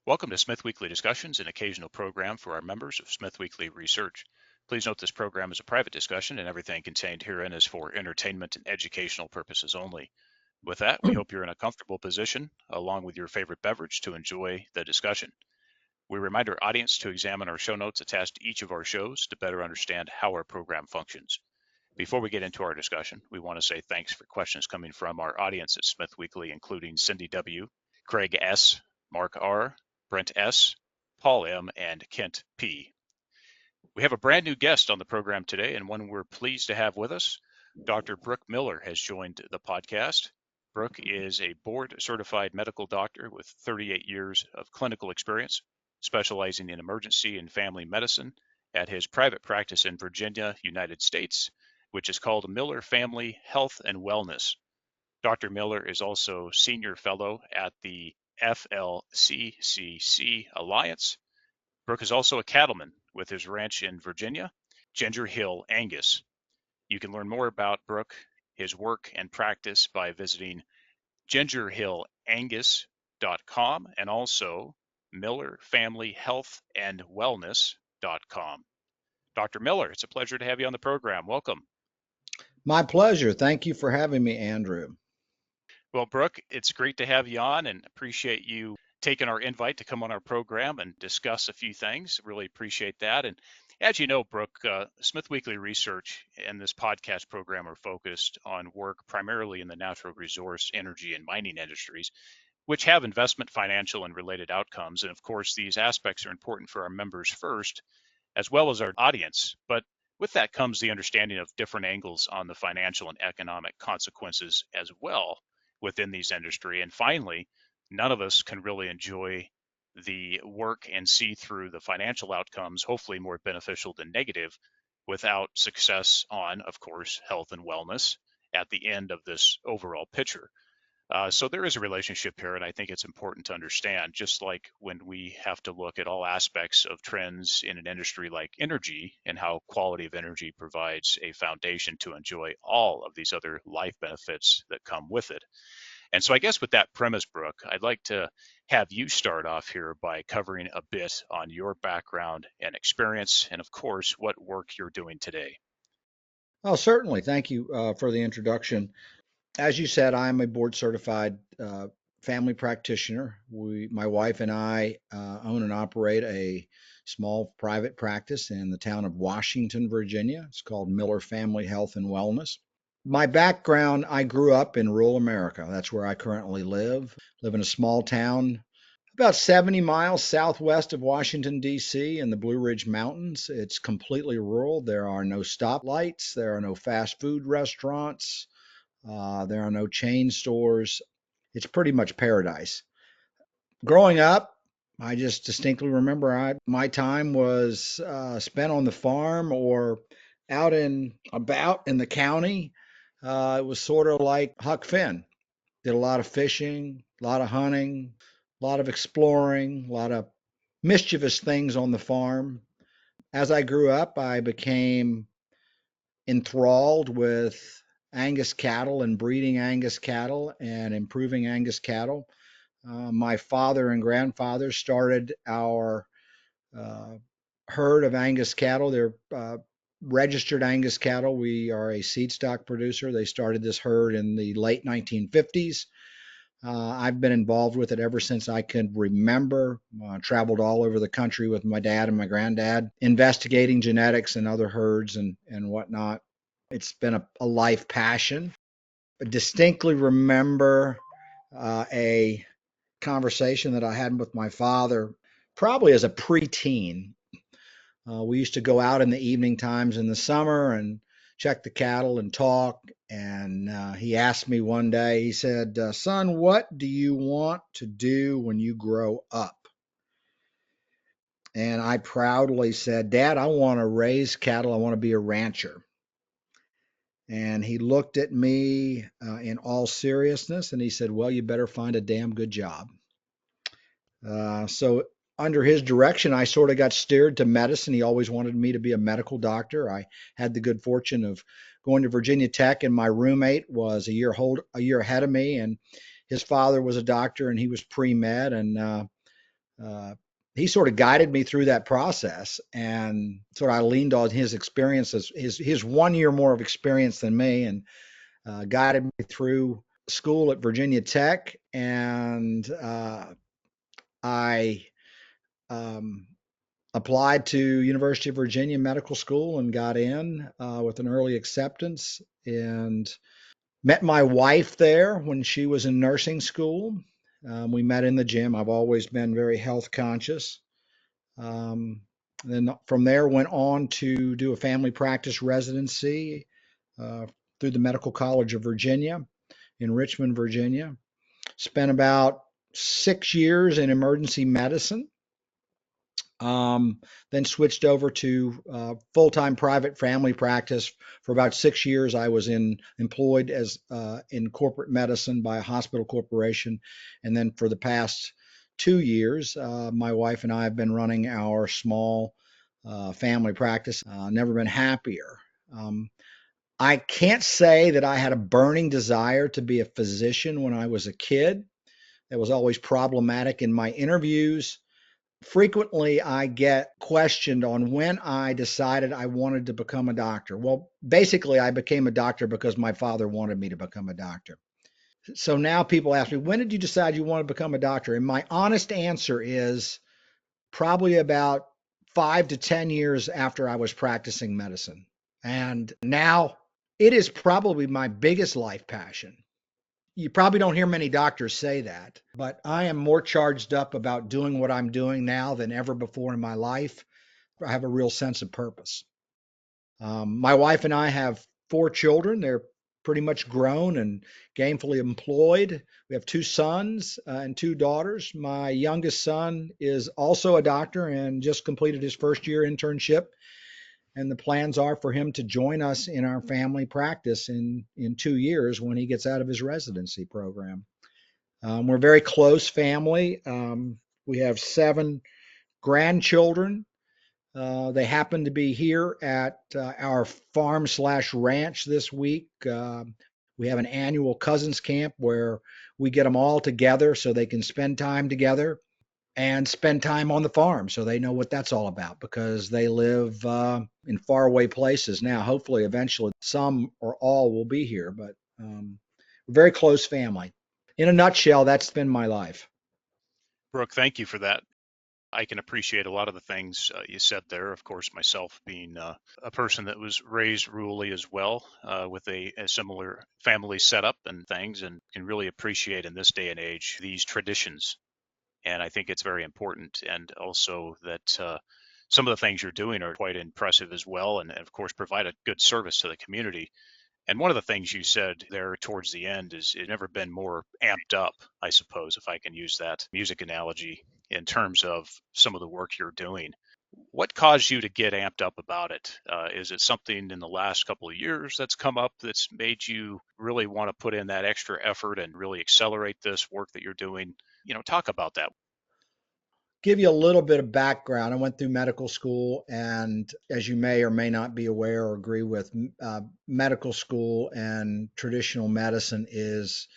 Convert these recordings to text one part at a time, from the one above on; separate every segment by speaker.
Speaker 1: Welcome to SmithWeekly Discussions, an occasional program for our members of SmithWeekly Research. Please note this program is a private discussion and everything contained herein is for entertainment and educational purposes only. With that, we hope you're in a comfortable position, along with your favorite beverage, to enjoy the discussion. We remind our audience to examine our show notes attached to each of our shows to better understand how our program functions. Before we get into our discussion, we want to say thanks for questions coming from our audience at SmithWeekly, including Cindy W., Craig S., Mark R., Brent S., Paul M., and Kent P. We have a brand new guest on the program today, and one we're pleased to have with us. Dr. Brooke Miller has joined the podcast. Brooke is a board-certified medical doctor with 38 years of clinical experience, specializing in emergency and family medicine at his private practice in Virginia, United States, which is called Miller Family Health and Wellness. Dr. Miller is also senior fellow at the FLCCC Alliance. Brooke is also a cattleman with his ranch in Virginia, Ginger Hill Angus. You can learn more about Brooke, his work and practice by visiting gingerhillangus.com and also millerfamilyhealthandwellness.com. Dr. Miller, it's a pleasure to have you on the program. Welcome.
Speaker 2: My pleasure. Thank you for having me, Andrew.
Speaker 1: Well, Brooke, it's great to have you on and appreciate you taking our invite to come on our program and discuss a few things. Really appreciate that. And as you know, Brooke, SmithWeekly Research and this podcast program are focused on work primarily in the natural resource, energy, and mining industries, which have investment, financial, and related outcomes. And of course, these aspects are important for our members first, as well as our audience. But with that comes the understanding of different angles on the financial and economic consequences as well within these industry. And finally, none of us can really enjoy the work and see through the financial outcomes, hopefully more beneficial than negative, without success on, of course, health and wellness at the end of this overall picture. So there is a relationship here, and I think it's important to understand, just like when we have to look at all aspects of trends in an industry like energy and how quality of energy provides a foundation to enjoy all of these other life benefits that come with it. And so I guess with that premise, Brooke, I'd like to have you start off here by covering a bit on your background and experience, and of course, what work you're doing today.
Speaker 2: Oh, certainly. Thank you for the introduction. As you said, I'm a board certified family practitioner. My wife and I, own and operate a small private practice in the town of Washington, Virginia. It's called Miller Family Health and Wellness. My background, I grew up in rural America. That's where I currently live. Live in a small town about 70 miles southwest of Washington, D.C., in the Blue Ridge Mountains. It's completely rural. There are no stoplights. There are no fast food restaurants. There are no chain stores. It's pretty much paradise. Growing up, I just distinctly remember my time was spent on the farm or out and about in the county. It was sort of like Huck Finn. Did a lot of fishing, a lot of hunting, a lot of exploring, a lot of mischievous things on the farm. As I grew up, I became enthralled with Angus cattle and breeding Angus cattle and improving Angus cattle. My father and grandfather started our uh, herd of Angus cattle. They're registered Angus cattle. We are a seed stock producer. They started this herd in the late 1950s. I've been involved with it ever since I can remember. Traveled all over the country with my dad and my granddad, investigating genetics and other herds and whatnot. It's been a life passion. I distinctly remember a conversation that I had with my father, probably as a preteen. We used to go out in the evening times in the summer and check the cattle and talk. And he asked me one day, he said, son, what do you want to do when you grow up? And I proudly said, Dad, I want to raise cattle. I want to be a rancher. And he looked at me in all seriousness and he said, well, you better find a damn good job. So under his direction, I sort of got steered to medicine. He always wanted me to be a medical doctor. I had the good fortune of going to Virginia Tech, and my roommate was a year ahead of me, and his father was a doctor, and he was pre-med, and uh, he sort of guided me through that process, and sort of I leaned on his experiences, his 1 year more of experience than me, and guided me through school at Virginia Tech, and I um, applied to University of Virginia Medical School and got in with an early acceptance, and met my wife there when she was in nursing school. We met in the gym. I've always been very health conscious. Um, then from there went on to do a family practice residency uh, through the Medical College of Virginia in Richmond, Virginia. Spent about 6 years in emergency medicine. Um, then switched over to full-time private family practice. For about 6 years, I was employed as in corporate medicine by a hospital corporation, and then for the past 2 years, my wife and I have been running our small family practice. Never been happier. Um, I can't say that I had a burning desire to be a physician when I was a kid. That was always problematic in my interviews. Frequently, I get questioned on when I decided I wanted to become a doctor. Well, basically, I became a doctor because my father wanted me to become a doctor. So now people ask me, when did you decide you want to become a doctor? And my honest answer is probably about 5 to 10 years after I was practicing medicine. And now it is probably my biggest life passion. You probably don't hear many doctors say that, but I am more charged up about doing what I'm doing now than ever before in my life. I have a real sense of purpose. My wife and I have 4 children. They're pretty much grown and gainfully employed. We have 2 sons and 2 daughters. My youngest son is also a doctor and just completed his first year internship. And the plans are for him to join us in our family practice in 2 years when he gets out of his residency program. We're a very close family. We have 7 grandchildren. They happen to be here at our farm slash ranch this week. We have an annual cousins camp where we get them all together so they can spend time together and spend time on the farm so they know what that's all about because they live in faraway places now. Hopefully, eventually, some or all will be here, but very close family. In a nutshell, that's been my life.
Speaker 1: Brooke, thank you for that. I can appreciate a lot of the things you said there. Of course, myself being a person that was raised rurally as well, with a similar family setup and things, and can really appreciate in this day and age these traditions. And I think it's very important, and also that some of the things you're doing are quite impressive as well, and of course provide a good service to the community. And one of the things you said there towards the end is it's never been more amped up, I suppose, if I can use that music analogy in terms of some of the work you're doing. What caused you to get amped up about it? Is it something in the last couple of years that's come up that's made you really want to put in that extra effort and really accelerate this work that you're doing? Talk about that.
Speaker 2: Give you a little bit of background. I went through medical school, and as you may or may not be aware or agree with, medical school and traditional medicine is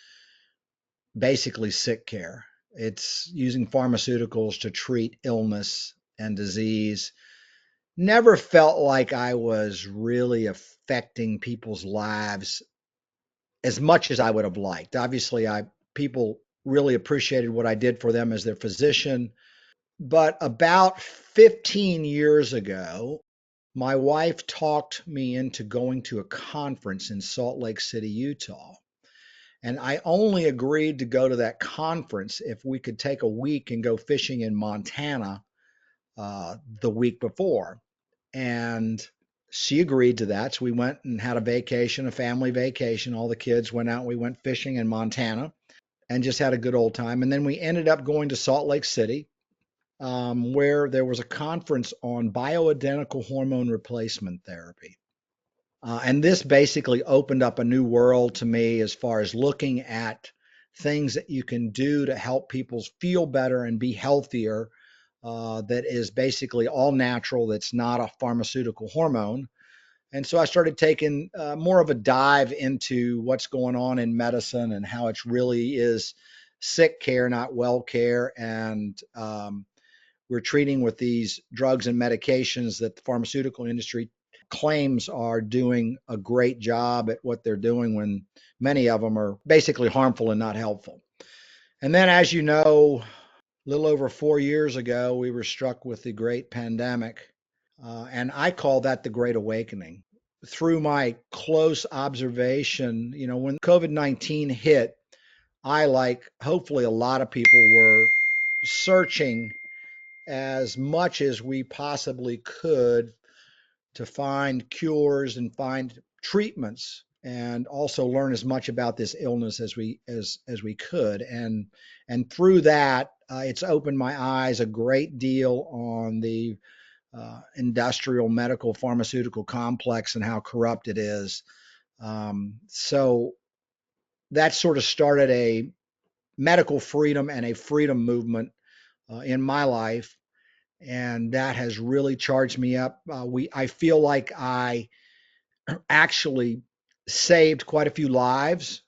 Speaker 2: basically sick care. It's using pharmaceuticals to treat illness and disease. Never felt like I was really affecting people's lives as much as I would have liked. Obviously, I people really appreciated what I did for them as their physician. But about 15 years ago, my wife talked me into going to a conference in Salt Lake City, Utah. And I only agreed to go to that conference if we could take a week and go fishing in Montana the week before. And she agreed to that. So we went and had a vacation, a family vacation. All the kids went out. We went fishing in Montana and just had a good old time. And then we ended up going to Salt Lake City, where there was a conference on bioidentical hormone replacement therapy. And this basically opened up a new world to me as far as looking at things that you can do to help people feel better and be healthier. That is basically all natural, that's not a pharmaceutical hormone. And so I started taking more of a dive into what's going on in medicine and how it really is sick care, not well care. And we're treating with these drugs and medications that the pharmaceutical industry claims are doing a great job at what they're doing when many of them are basically harmful and not helpful. And then, as you know, a little over 4 years ago, we were struck with the great pandemic. And I call that the Great Awakening. Through my close observation, when COVID-19 hit, I, like hopefully a lot of people, were searching as much as we possibly could to find cures and find treatments, and also learn as much about this illness as we could. And through that, it's opened my eyes a great deal on the industrial medical pharmaceutical complex and how corrupt it is. So that sort of started a medical freedom and a freedom movement in my life, and that has really charged me up. I feel like I actually saved quite a few lives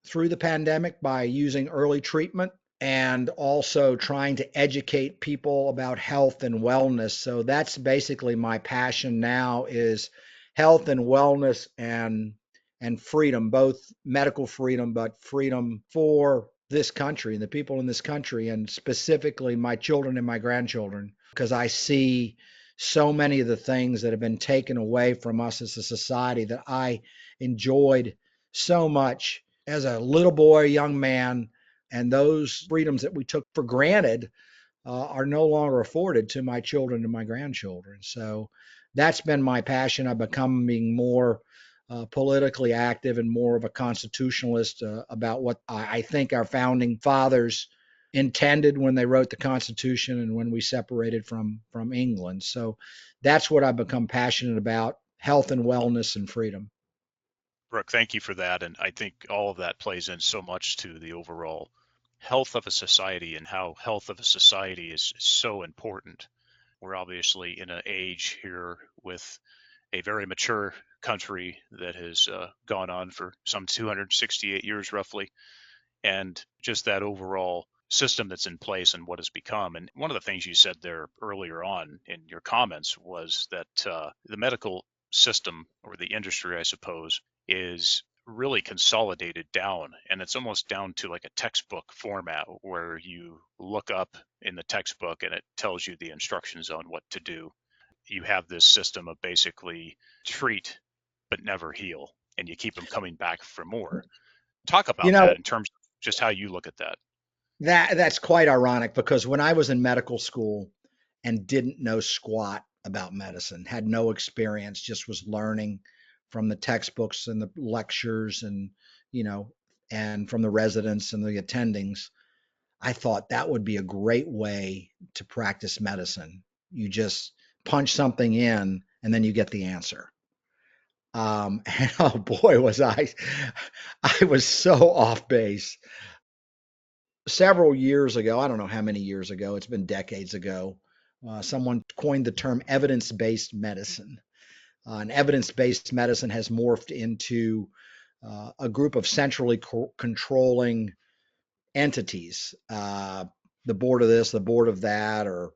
Speaker 2: through the pandemic by using early treatment and also trying to educate people about health and wellness. So that's basically my passion now, is health and wellness and freedom, both medical freedom, but freedom for this country and the people in this country, and specifically my children and my grandchildren, because I see so many of the things that have been taken away from us as a society that I enjoyed so much as a little boy, young man, and those freedoms that we took for granted are no longer afforded to my children and my grandchildren. So that's been my passion. I'm becoming more politically active and more of a constitutionalist about what I think our founding fathers intended when they wrote the Constitution and when we separated from England. So that's what I've become passionate about: health and wellness and freedom.
Speaker 1: Brooke, thank you for that. And I think all of that plays in so much to the overall health of a society and how health of a society is so important. We're obviously in an age here with a very mature country that has gone on for some 268 years roughly, and just that overall system that's in place and what has become. And one of the things you said there earlier on in your comments was that the medical system, or the industry, I suppose, is really consolidated down, and it's almost down to like a textbook format where you look up in the textbook and it tells you the instructions on what to do. You have this system of basically treat but never heal, and you keep them coming back for more. Talk
Speaker 2: You
Speaker 1: about that
Speaker 2: know,
Speaker 1: in terms of just how you look at that.
Speaker 2: that's quite ironic, because when I was in medical school and didn't know squat about medicine, had no experience, just was learning from the textbooks and the lectures and, you know, and from the residents and the attendings, I thought that would be a great way to practice medicine. You just punch something in and then you get the answer. And oh boy, I was so off base. Several years ago, I don't know how many years ago, it's been decades ago, someone coined the term evidence-based medicine. And evidence-based medicine has morphed into a group of centrally controlling entities, the board of this, the board of that, or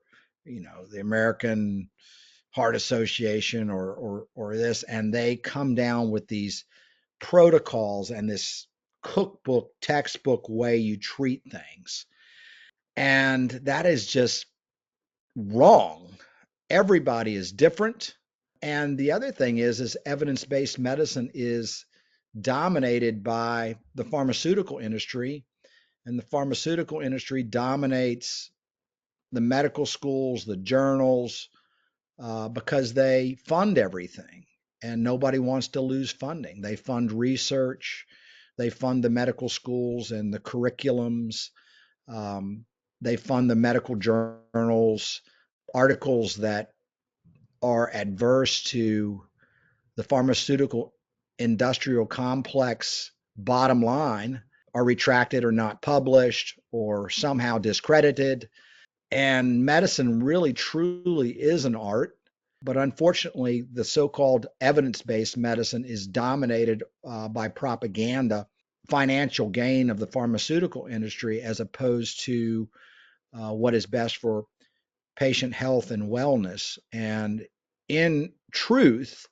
Speaker 2: the American Heart Association, or this, and they come down with these protocols and this cookbook, textbook way you treat things. And that is just wrong. Everybody is different. And the other thing is evidence-based medicine is dominated by the pharmaceutical industry, and the pharmaceutical industry dominates the medical schools, the journals, because they fund everything, and nobody wants to lose funding. They fund research, they fund the medical schools and the curriculums, um, they fund the medical journals. Articles that are adverse to the pharmaceutical industrial complex bottom line are retracted or not published or somehow discredited. And medicine really truly is an art. But unfortunately, the so called evidence based medicine is dominated by propaganda, financial gain of the pharmaceutical industry, as opposed to what is best for patient health and wellness. And in truth,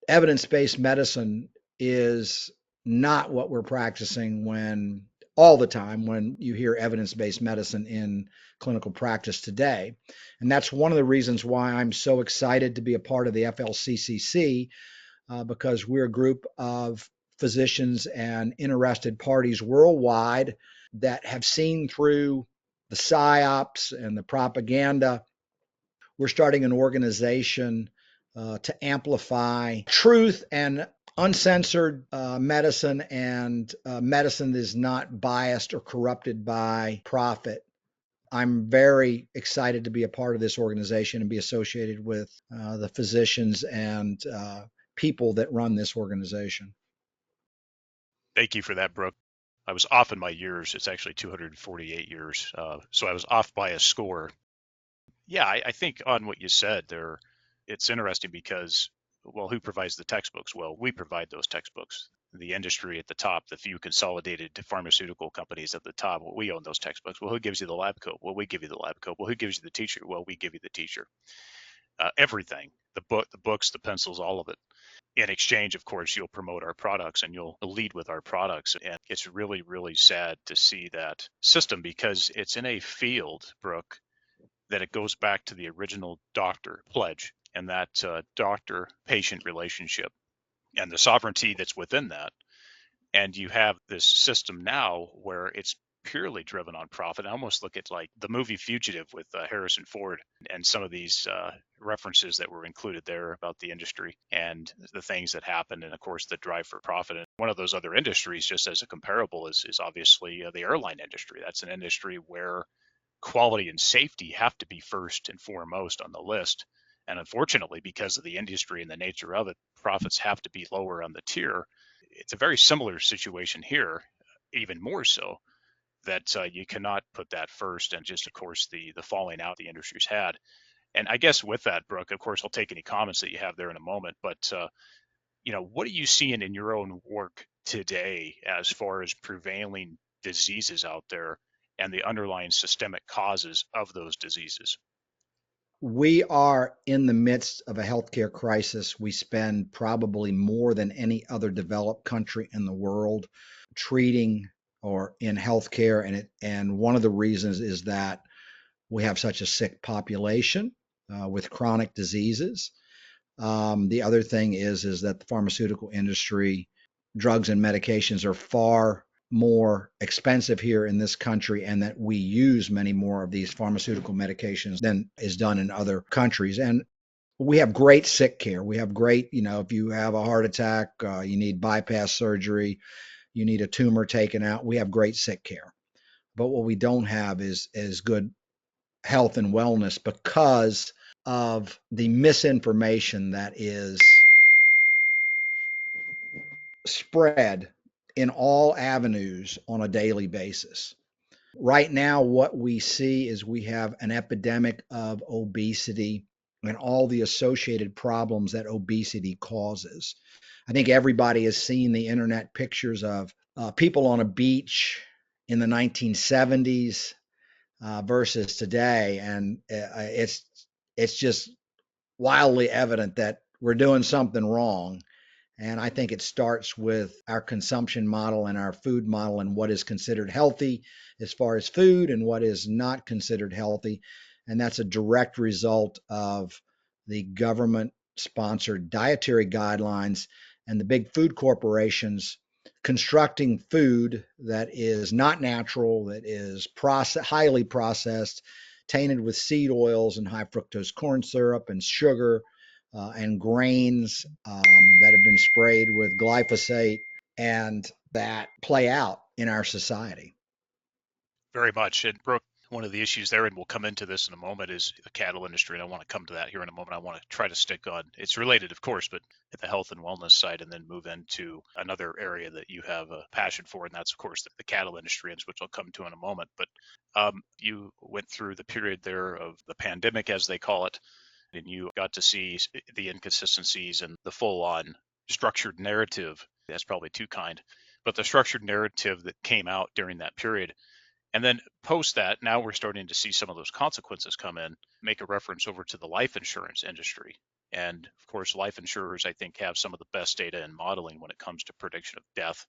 Speaker 2: evidence-based medicine is not what we're practicing when all the time when you hear evidence-based medicine in clinical practice today. And that's one of the reasons why I'm so excited to be a part of the FLCCC, because we're a group of physicians and interested parties worldwide that have seen through the psyops and the propaganda. We're starting an organization to amplify truth and uncensored medicine, and medicine that is not biased or corrupted by profit. I'm very excited to be a part of this organization and be associated with the physicians and people that run this organization.
Speaker 1: Thank you for that, Brooke. I was off in my years. It's actually 248 years. So I was off by a score. Yeah, I think on what you said there, it's interesting because, well, who provides the textbooks? Well, we provide those textbooks. The industry at the top, the few consolidated pharmaceutical companies at the top, well, we own those textbooks. Well, who gives you the lab coat? Well, we give you the lab coat. Well, who gives you the teacher? Well, we give you the teacher. Everything, the books, the pencils, all of it. In exchange, of course, you'll promote our products and you'll lead with our products. And it's really, really sad to see that system because it's in a field, Brooke, that it goes back to the original doctor pledge and that doctor patient relationship and the sovereignty that's within that. And you have this system now where it's purely driven on profit. I almost look at like the movie Fugitive with Harrison Ford and some of these references that were included there about the industry and the things that happened, and of course the drive for profit. And one of those other industries, just as a comparable, is obviously the airline industry. That's an industry where quality and safety have to be first and foremost on the list. And unfortunately, because of the industry and the nature of it, profits have to be lower on the tier. It's a very similar situation here, even more so, that you cannot put that first. And just, of course, the falling out the industry's had. And I guess with that, Brooke, of course, I'll take any comments that you have there in a moment. But what are you seeing in your own work today as far as prevailing diseases out there and the underlying systemic causes of those diseases?
Speaker 2: We are in the midst of a healthcare crisis. We spend probably more than any other developed country in the world treating or in healthcare, and one of the reasons is that we have such a sick population with chronic diseases. The other thing is that the pharmaceutical industry, drugs and medications are far more expensive here in this country, and that we use many more of these pharmaceutical medications than is done in other countries. And we have great sick care. We have great, if you have a heart attack, you need bypass surgery, you need a tumor taken out, we have great sick care. But what we don't have is good health and wellness because of the misinformation that is spread in all avenues on a daily basis. Right now, what we see is we have an epidemic of obesity and all the associated problems that obesity causes. I think everybody has seen the internet pictures of people on a beach in the 1970s versus today, and it's just wildly evident that we're doing something wrong. And I think it starts with our consumption model and our food model and what is considered healthy as far as food and what is not considered healthy. And that's a direct result of the government sponsored dietary guidelines and the big food corporations constructing food that is not natural, that is highly processed, tainted with seed oils and high fructose corn syrup and sugar and grains that have been sprayed with glyphosate and that play out in our society.
Speaker 1: Very much. And Brooke, one of the issues there, and we'll come into this in a moment, is the cattle industry. And I want to come to that here in a moment. I want to try to stick on, it's related, of course, but at the health and wellness side, and then move into another area that you have a passion for. And that's, of course, the cattle industry, which I'll come to in a moment. But you went through the period there of the pandemic, as they call it, and you got to see the inconsistencies and the full on structured narrative. That's probably too kind, but the structured narrative that came out during that period. And then post that, now we're starting to see some of those consequences come in, make a reference over to the life insurance industry. And of course, life insurers, I think, have some of the best data and modeling when it comes to prediction of death,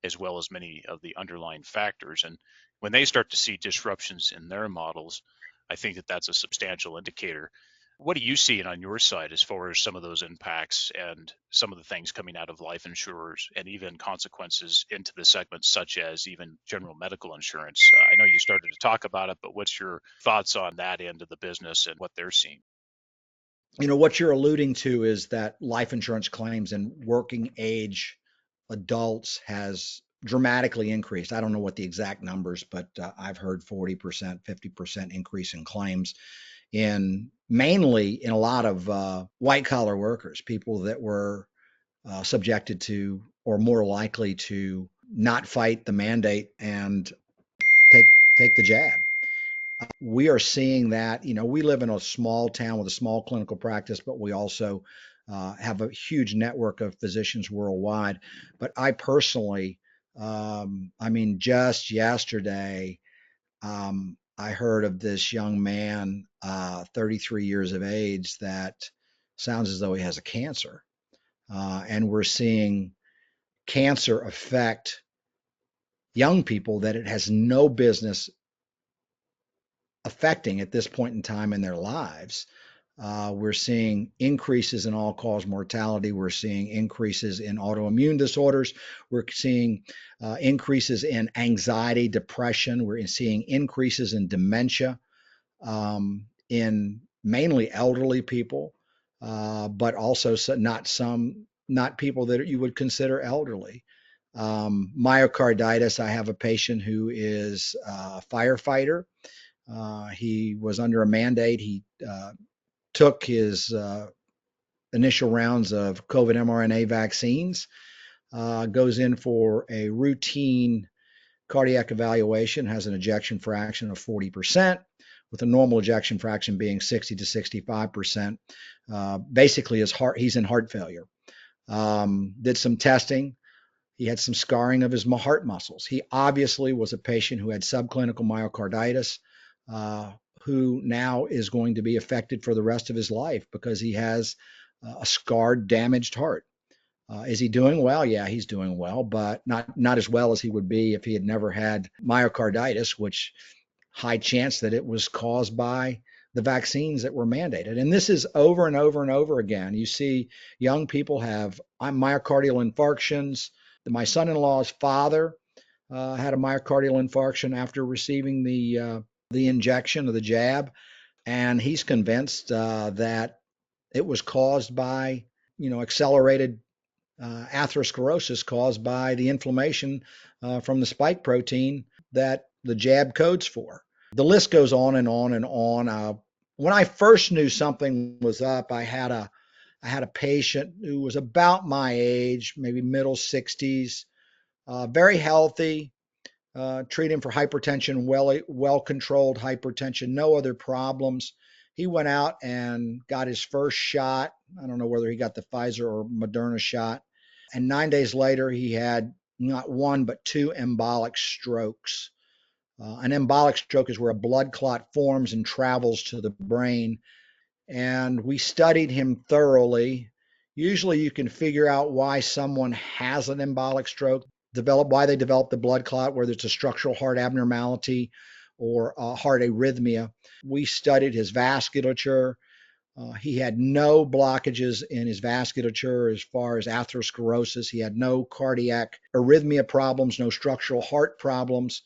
Speaker 1: as well as many of the underlying factors. And when they start to see disruptions in their models, I think that that's a substantial indicator. What are you seeing on your side as far as some of those impacts and some of the things coming out of life insurers and even consequences into the segments such as even general medical insurance? I know you started to talk about it, but what's your thoughts on that end of the business and what they're seeing?
Speaker 2: What you're alluding to is that life insurance claims in working age adults has dramatically increased. I don't know what the exact numbers, but I've heard 40%, 50% increase in claims in mainly in a lot of white collar workers, people that were subjected to or more likely to not fight the mandate and take take the jab. We are seeing that. We live in a small town with a small clinical practice, but we also have a huge network of physicians worldwide. But I personally, I mean, just yesterday, I heard of this young man, 33 years of age, that sounds as though he has a cancer. And we're seeing cancer affect young people that it has no business affecting at this point in time in their lives. We're seeing increases in all cause mortality. We're seeing increases in autoimmune disorders. We're seeing increases in anxiety, depression. We're seeing increases in dementia in mainly elderly people, but also not people that you would consider elderly. Myocarditis. I have a patient who is a firefighter. He was under a mandate. He took his initial rounds of COVID mRNA vaccines, goes in for a routine cardiac evaluation, has an ejection fraction of 40%, with a normal ejection fraction being 60 to 65%. Basically, he's in heart failure. Did some testing. He had some scarring of his heart muscles. He obviously was a patient who had subclinical myocarditis, uh, who now is going to be affected for the rest of his life because he has a scarred, damaged heart. Is he doing well? Yeah, he's doing well, but not as well as he would be if he had never had myocarditis, which high chance that it was caused by the vaccines that were mandated. And this is over and over and over again. You see young people have myocardial infarctions. My son-in-law's father had a myocardial infarction after receiving the injection of the jab, and he's convinced that it was caused by accelerated atherosclerosis caused by the inflammation from the spike protein that the jab codes for. The list goes on and on and on. When I first knew something was up, I had a patient who was about my age, maybe middle 60s, very healthy, treating for hypertension, well controlled hypertension, no other problems. He went out and got his first shot. I don't know whether he got the Pfizer or Moderna shot. And 9 days later, he had not one, but two embolic strokes. An embolic stroke is where a blood clot forms and travels to the brain. And we studied him thoroughly. Usually, you can figure out why someone has an embolic stroke, why they develop the blood clot, whether it's a structural heart abnormality or a heart arrhythmia. We studied his vasculature. He had no blockages in his vasculature as far as atherosclerosis. He had no cardiac arrhythmia problems, no structural heart problems.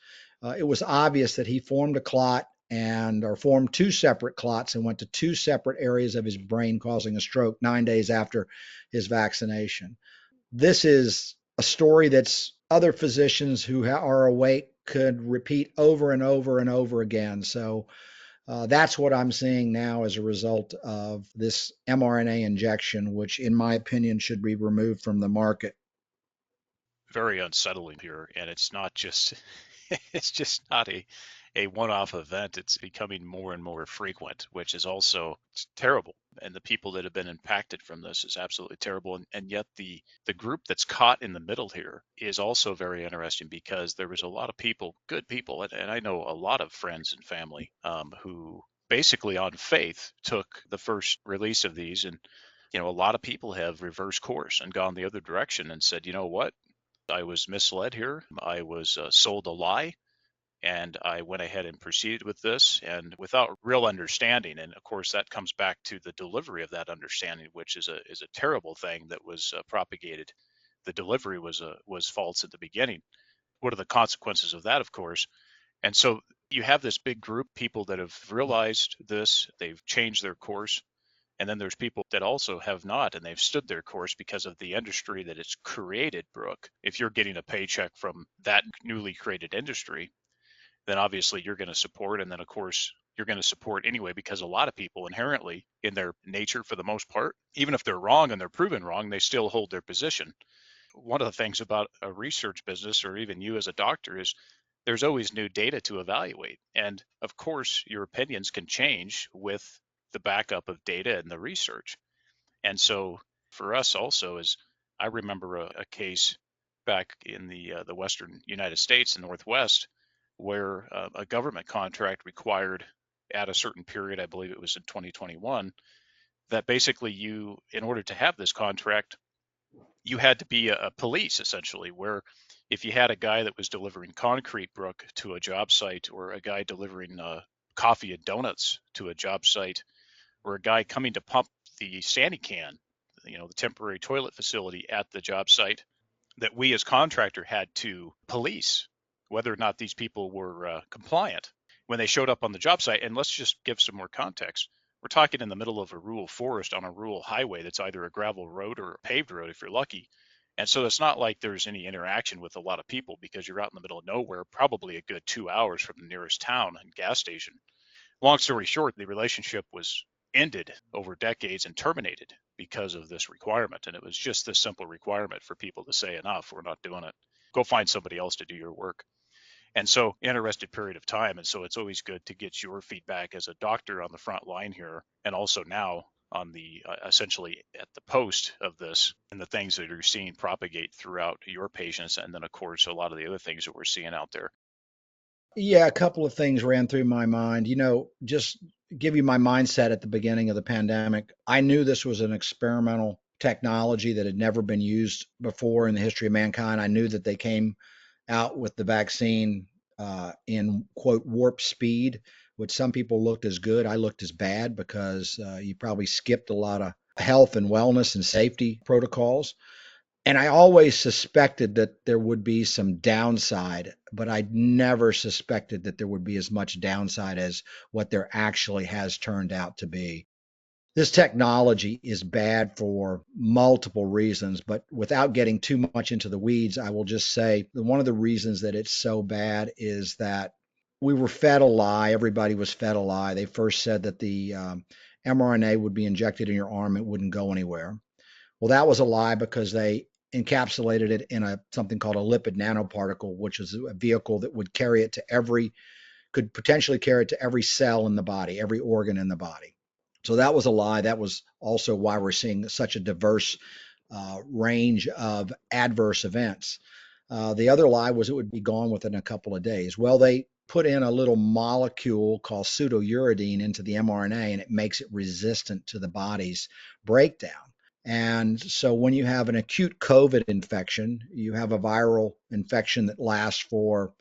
Speaker 2: It was obvious that he formed a clot or formed two separate clots and went to two separate areas of his brain, causing a stroke 9 days after his vaccination. This is a story that's other physicians who are awake could repeat over and over and over again. So that's what I'm seeing now as a result of this mRNA injection, which, in my opinion, should be removed from the market.
Speaker 1: Very unsettling here, and it's not just it's just not a one-off event. It's becoming more and more frequent, which is also terrible. And the people that have been impacted from this is absolutely terrible. And yet the group that's caught in the middle here is also very interesting because there was a lot of people, good people, and I know a lot of friends and family who basically on faith took the first release of these. And a lot of people have reversed course and gone the other direction and said, you know what, I was misled here. I was sold a lie, and I went ahead and proceeded with this, and without real understanding. And of course, that comes back to the delivery of that understanding, which is a terrible thing that was propagated. The delivery was false at the beginning. What are the consequences of that? Of course. And so you have this big group people that have realized this, they've changed their course, and then there's people that also have not, and they've stood their course because of the industry that it's created, Brooke. If you're getting a paycheck from that newly created industry, then obviously you're going to support. And then, of course, you're going to support anyway, because a lot of people inherently in their nature, for the most part, even if they're wrong and they're proven wrong, they still hold their position. One of the things about a research business, or even you as a doctor, is there's always new data to evaluate. And of course, your opinions can change with the backup of data and the research. And so for us also is, I remember a case back in the Western United States, the Northwest, where a government contract required at a certain period, I believe it was in 2021, that basically you, in order to have this contract, you had to be a police essentially, where if you had a guy that was delivering concrete, Brooke, to a job site, or a guy delivering coffee and donuts to a job site, or a guy coming to pump the sandy can, the temporary toilet facility at the job site, that we as contractor had to police whether or not these people were compliant when they showed up on the job site. And let's just give some more context. We're talking in the middle of a rural forest on a rural highway that's either a gravel road or a paved road if you're lucky. And so it's not like there's any interaction with a lot of people, because you're out in the middle of nowhere, probably a good 2 hours from the nearest town and gas station. Long story short, the relationship was ended over decades and terminated because of this requirement. And it was just this simple requirement for people to say, enough, we're not doing it. Go find somebody else to do your work. And so, interested period of time. And so, it's always good to get your feedback as a doctor on the front line here, and also now on the essentially at the post of this, and the things that you're seeing propagate throughout your patients. And then, of course, a lot of the other things that we're seeing out there.
Speaker 2: Yeah, a couple of things ran through my mind. Just give you my mindset at the beginning of the pandemic. I knew this was an experimental technology that had never been used before in the history of mankind. I knew that they came out with the vaccine in quote warp speed, which some people looked as good. I looked as bad because you probably skipped a lot of health and wellness and safety protocols. And I always suspected that there would be some downside, but I never suspected that there would be as much downside as what there actually has turned out to be. This technology is bad for multiple reasons, but without getting too much into the weeds, I will just say that one of the reasons that it's so bad is that we were fed a lie. Everybody was fed a lie. They first said that the mRNA would be injected in your arm, it wouldn't go anywhere. Well, that was a lie because they encapsulated it in something called a lipid nanoparticle, which is a vehicle that would carry it to could potentially carry it to every cell in the body, every organ in the body. So that was a lie. That was also why we're seeing such a diverse range of adverse events. The other lie was it would be gone within a couple of days. Well, they put in a little molecule called pseudouridine into the mRNA, and it makes it resistant to the body's breakdown. And so when you have an acute COVID infection, you have a viral infection that lasts for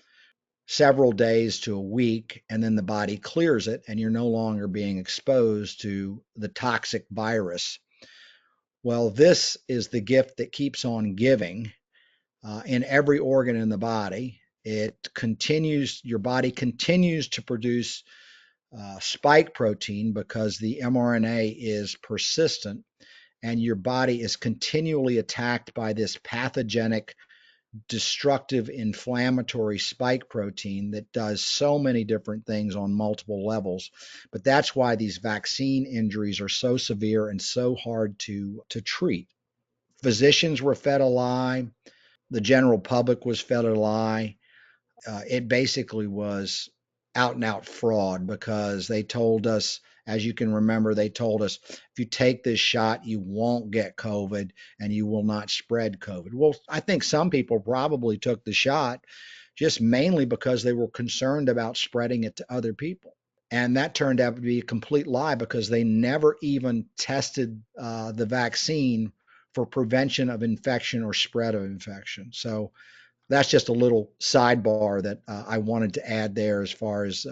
Speaker 2: several days to a week, and then the body clears it, and you're no longer being exposed to the toxic virus. Well, this is the gift that keeps on giving in every organ in the body. Your body continues to produce spike protein because the mRNA is persistent, and your body is continually attacked by this pathogenic, destructive, inflammatory spike protein that does so many different things on multiple levels. But that's why these vaccine injuries are so severe and so hard to treat. Physicians were fed a lie. The general public was fed a lie. It basically was out and out fraud because they told us, as you can remember, they told us if you take this shot, you won't get COVID and you will not spread COVID. Well, I think some people probably took the shot just mainly because they were concerned about spreading it to other people. And that turned out to be a complete lie because they never even tested the vaccine for prevention of infection or spread of infection. So that's just a little sidebar that I wanted to add there as far as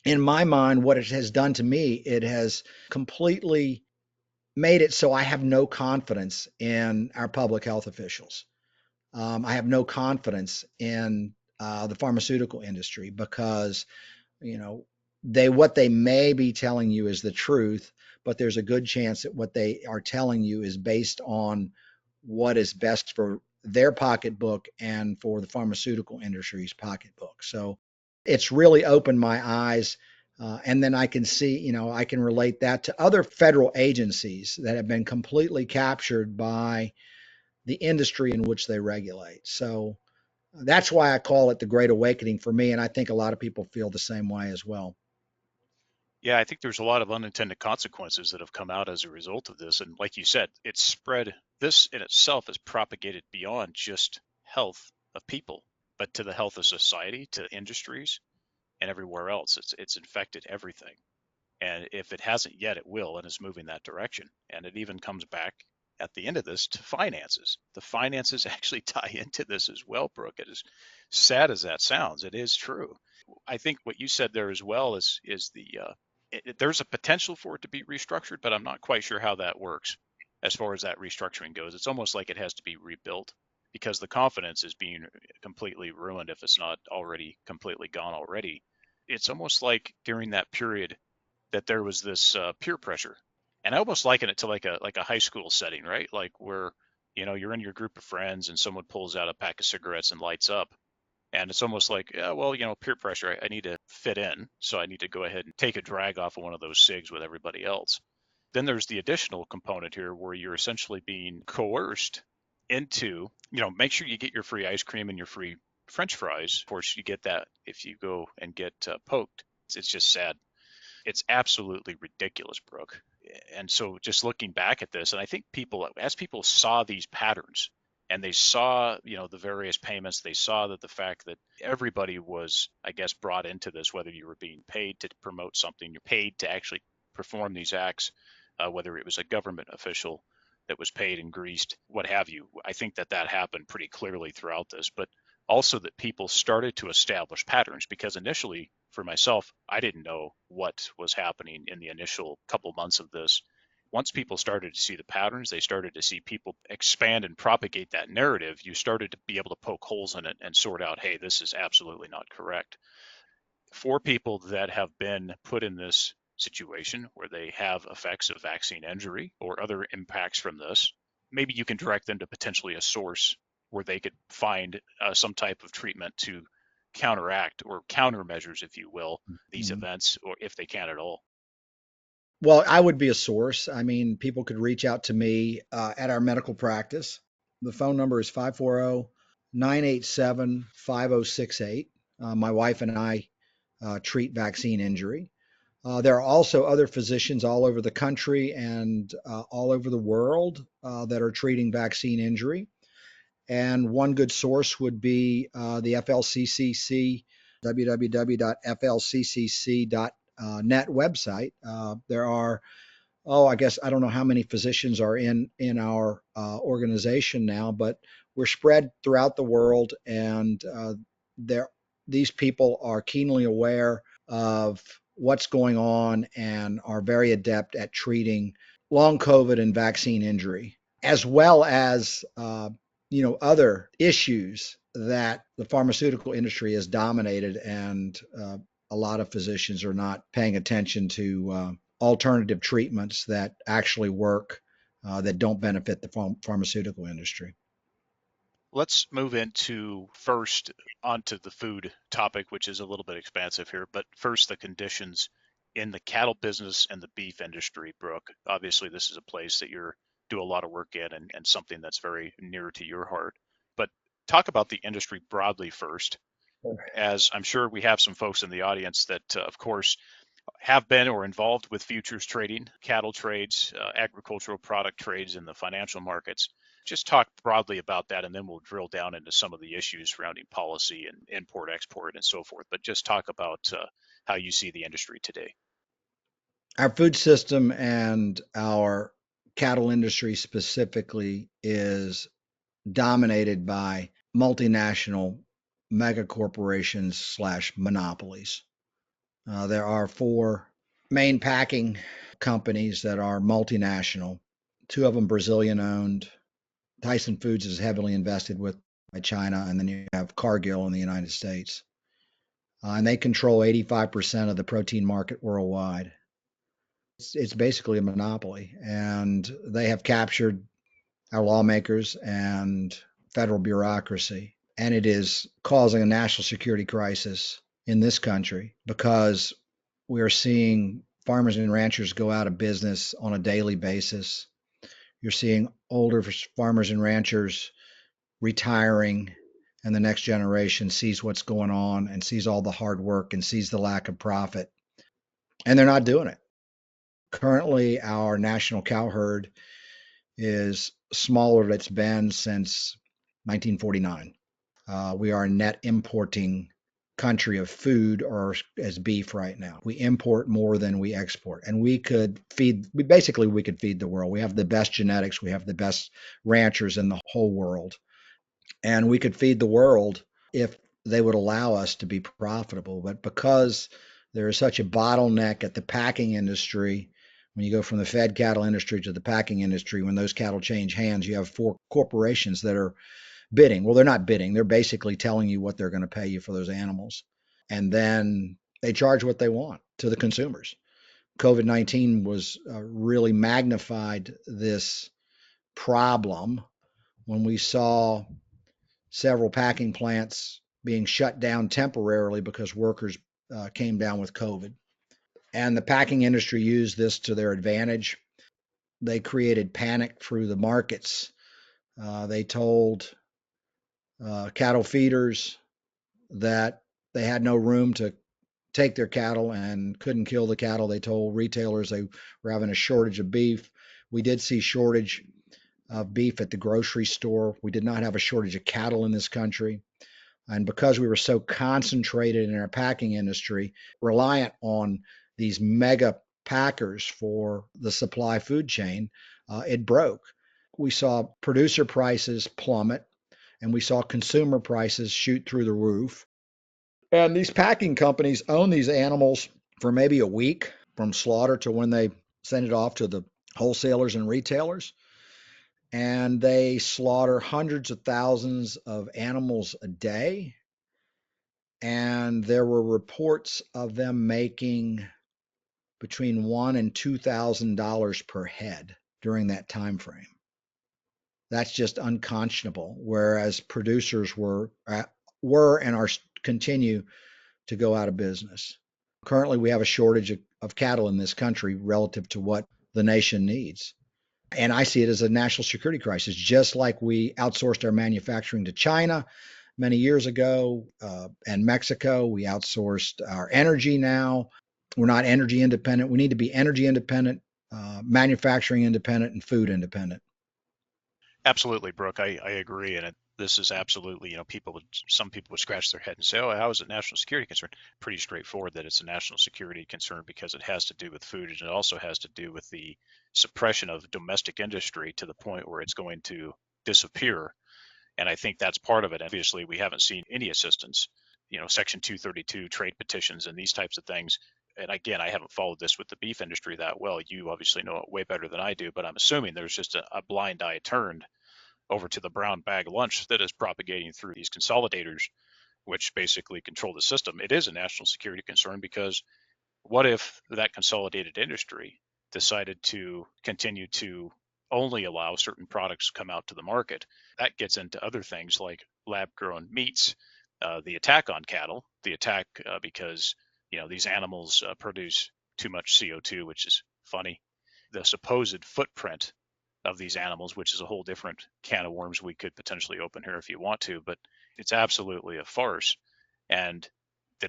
Speaker 2: in my mind, what it has done to me, it has completely made it so I have no confidence in our public health officials. I have no confidence in the pharmaceutical industry because you know they what they may be telling you is the truth, but there's a good chance that what they are telling you is based on what is best for their pocketbook and for the pharmaceutical industry's pocketbook. So it's really opened my eyes. And then I can see, I can relate that to other federal agencies that have been completely captured by the industry in which they regulate. So that's why I call it the Great Awakening for me. And I think a lot of people feel the same way as well.
Speaker 1: Yeah, I think there's a lot of unintended consequences that have come out as a result of this. And like you said, it's spread, this in itself is propagated beyond just health of people, but to the health of society, to industries, and everywhere else. It's infected everything. And if it hasn't yet, it will, and it's moving that direction. And it even comes back at the end of this to finances. The finances actually tie into this as well, Brooke. It is sad as that sounds. It is true. I think what you said there as well is there's a potential for it to be restructured, but I'm not quite sure how that works as far as that restructuring goes. It's almost like it has to be rebuilt because the confidence is being completely ruined if it's not already completely gone already. It's almost like during that period that there was this peer pressure, and I almost liken it to like a high school setting, right? Like where you're in your group of friends and someone pulls out a pack of cigarettes and lights up, and it's almost like, yeah, well, peer pressure. I need to fit in, so I need to go ahead and take a drag off of one of those cigs with everybody else. Then there's the additional component here where you're essentially being coerced into, make sure you get your free ice cream and your free French fries. Of course, you get that if you go and get poked. It's just sad. It's absolutely ridiculous, Brooke. And so just looking back at this, and I think as people saw these patterns and they saw, the various payments, they saw that the fact that everybody was, I guess, brought into this, whether you were being paid to promote something, you're paid to actually perform these acts, whether it was a government official that was paid and greased, what have you. I think that happened pretty clearly throughout this, but also that people started to establish patterns because initially for myself, I didn't know what was happening in the initial couple months of this. Once people started to see the patterns, they started to see people expand and propagate that narrative. You started to be able to poke holes in it and sort out, hey, this is absolutely not correct. For people that have been put in this situation where they have effects of vaccine injury or other impacts from this, maybe you can direct them to potentially a source where they could find some type of treatment to counteract or countermeasures, if you will, these
Speaker 2: Mhm.
Speaker 1: events, or if they can at all.
Speaker 2: Well, I would be a source. I mean, people could reach out to me at our medical practice. The phone number is 540 987 5068. My wife and I treat vaccine injury. There are also other physicians all over the country and all over the world that are treating vaccine injury. And one good source would be the FLCCC, www.flccc.net website. There are, I guess I don't know how many physicians are in our organization now, but we're spread throughout the world, and there these people are keenly aware of what's going on and are very adept at treating long COVID and vaccine injury, as well as other issues that the pharmaceutical industry has dominated, and a lot of physicians are not paying attention to alternative treatments that actually work that don't benefit the pharmaceutical industry.
Speaker 1: Let's move into first onto the food topic, which is a little bit expansive here, but first the conditions in the cattle business and the beef industry, Brooke. Obviously, this is a place that you're do a lot of work in and something that's very near to your heart. But talk about the industry broadly first, as I'm sure we have some folks in the audience that, of course, have been or involved with futures trading, cattle trades, agricultural product trades in the financial markets. Just talk broadly about that, and then we'll drill down into some of the issues surrounding policy and import, export, and so forth. But just talk about how you see the industry today.
Speaker 2: Our food system and our cattle industry specifically is dominated by multinational mega corporations slash monopolies. There are four main packing companies that are multinational, two of them Brazilian owned. Tyson Foods is heavily invested with by China, and then you have Cargill in the United States. And they control 85% of the protein market worldwide. It's basically a monopoly, and they have captured our lawmakers and federal bureaucracy. And it is causing a national security crisis in this country because we are seeing farmers and ranchers go out of business on a daily basis. You're seeing older farmers and ranchers retiring, and the next generation sees what's going on and sees all the hard work and sees the lack of profit, and they're not doing it. Currently, our national cow herd is smaller than it's been since 1949. We are a net importing country of food or as beef right now. We import more than we export, and we could feed. We could feed the world. We have the best genetics. We have the best ranchers in the whole world, and we could feed the world if they would allow us to be profitable. But because there is such a bottleneck at the packing industry, when you go from the fed cattle industry to the packing industry, when those cattle change hands, you have four corporations that are bidding. Well, they're not bidding. They're basically telling you what they're going to pay you for those animals. And then they charge what they want to the consumers. COVID-19 was really magnified this problem when we saw several packing plants being shut down temporarily because workers came down with COVID. And the packing industry used this to their advantage. They created panic through the markets. They told cattle feeders that they had no room to take their cattle and couldn't kill the cattle. They told retailers they were having a shortage of beef. We did see shortage of beef at the grocery store. We did not have a shortage of cattle in this country. And because we were so concentrated in our packing industry, reliant on these mega packers for the supply food chain, it broke. We saw producer prices plummet, and we saw consumer prices shoot through the roof. And these packing companies own these animals for maybe a week from slaughter to when they send it off to the wholesalers and retailers. And they slaughter hundreds of thousands of animals a day. And there were reports of them making between $1,000 and $2,000 per head during that time frame. That's just unconscionable. Whereas producers were and are continue to go out of business. Currently, we have a shortage of cattle in this country relative to what the nation needs. And I see it as a national security crisis, just like we outsourced our manufacturing to China many years ago and Mexico. We outsourced our energy now. We're not energy independent. We need to be energy independent, manufacturing independent, and food independent.
Speaker 1: Absolutely, Brooke. I agree. And this is absolutely, some people would scratch their head and say, oh, how is it national security concern? Pretty straightforward that it's a national security concern because it has to do with food, and it also has to do with the suppression of domestic industry to the point where it's going to disappear. And I think that's part of it. Obviously, we haven't seen any assistance, Section 232 trade petitions and these types of things. And again, I haven't followed this with the beef industry that well. You obviously know it way better than I do, but I'm assuming there's just a blind eye turned over to the brown bag lunch that is propagating through these consolidators, which basically control the system. It is a national security concern because what if that consolidated industry decided to continue to only allow certain products to come out to the market? That gets into other things like lab grown meats, the attack on cattle, the attack because these animals produce too much CO2, which is funny. The supposed footprint of these animals, which is a whole different can of worms we could potentially open here if you want to, but it's absolutely a farce. and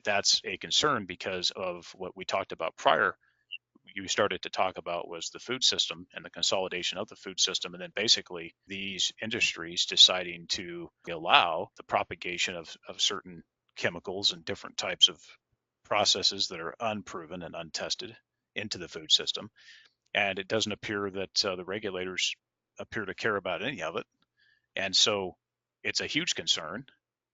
Speaker 1: that's a concern because of what we talked about prior. You started to talk about was the food system and the consolidation of the food system, and then basically these industries deciding to allow the propagation of certain chemicals and different types of processes that are unproven and untested into the food system. And it doesn't appear that the regulators appear to care about any of it. And so it's a huge concern,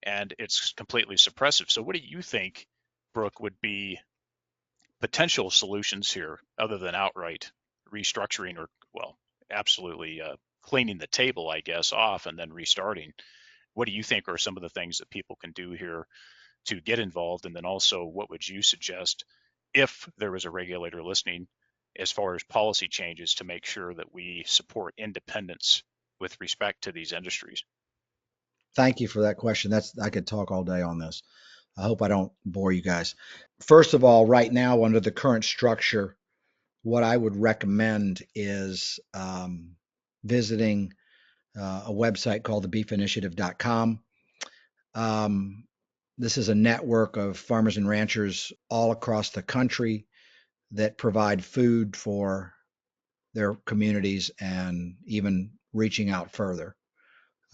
Speaker 1: and it's completely suppressive. So what do you think, Brooke, would be potential solutions here other than outright restructuring or, well, absolutely cleaning the table, I guess, off and then restarting? What do you think are some of the things that people can do here to get involved? And then also, what would you suggest if there was a regulator listening as far as policy changes to make sure that we support independence with respect to these industries?
Speaker 2: Thank you for that question. I could talk all day on this. I hope I don't bore you guys. First of all, right now, under the current structure, what I would recommend is visiting a website called thebeefinitiative.com. This is a network of farmers and ranchers all across the country that provide food for their communities and even reaching out further.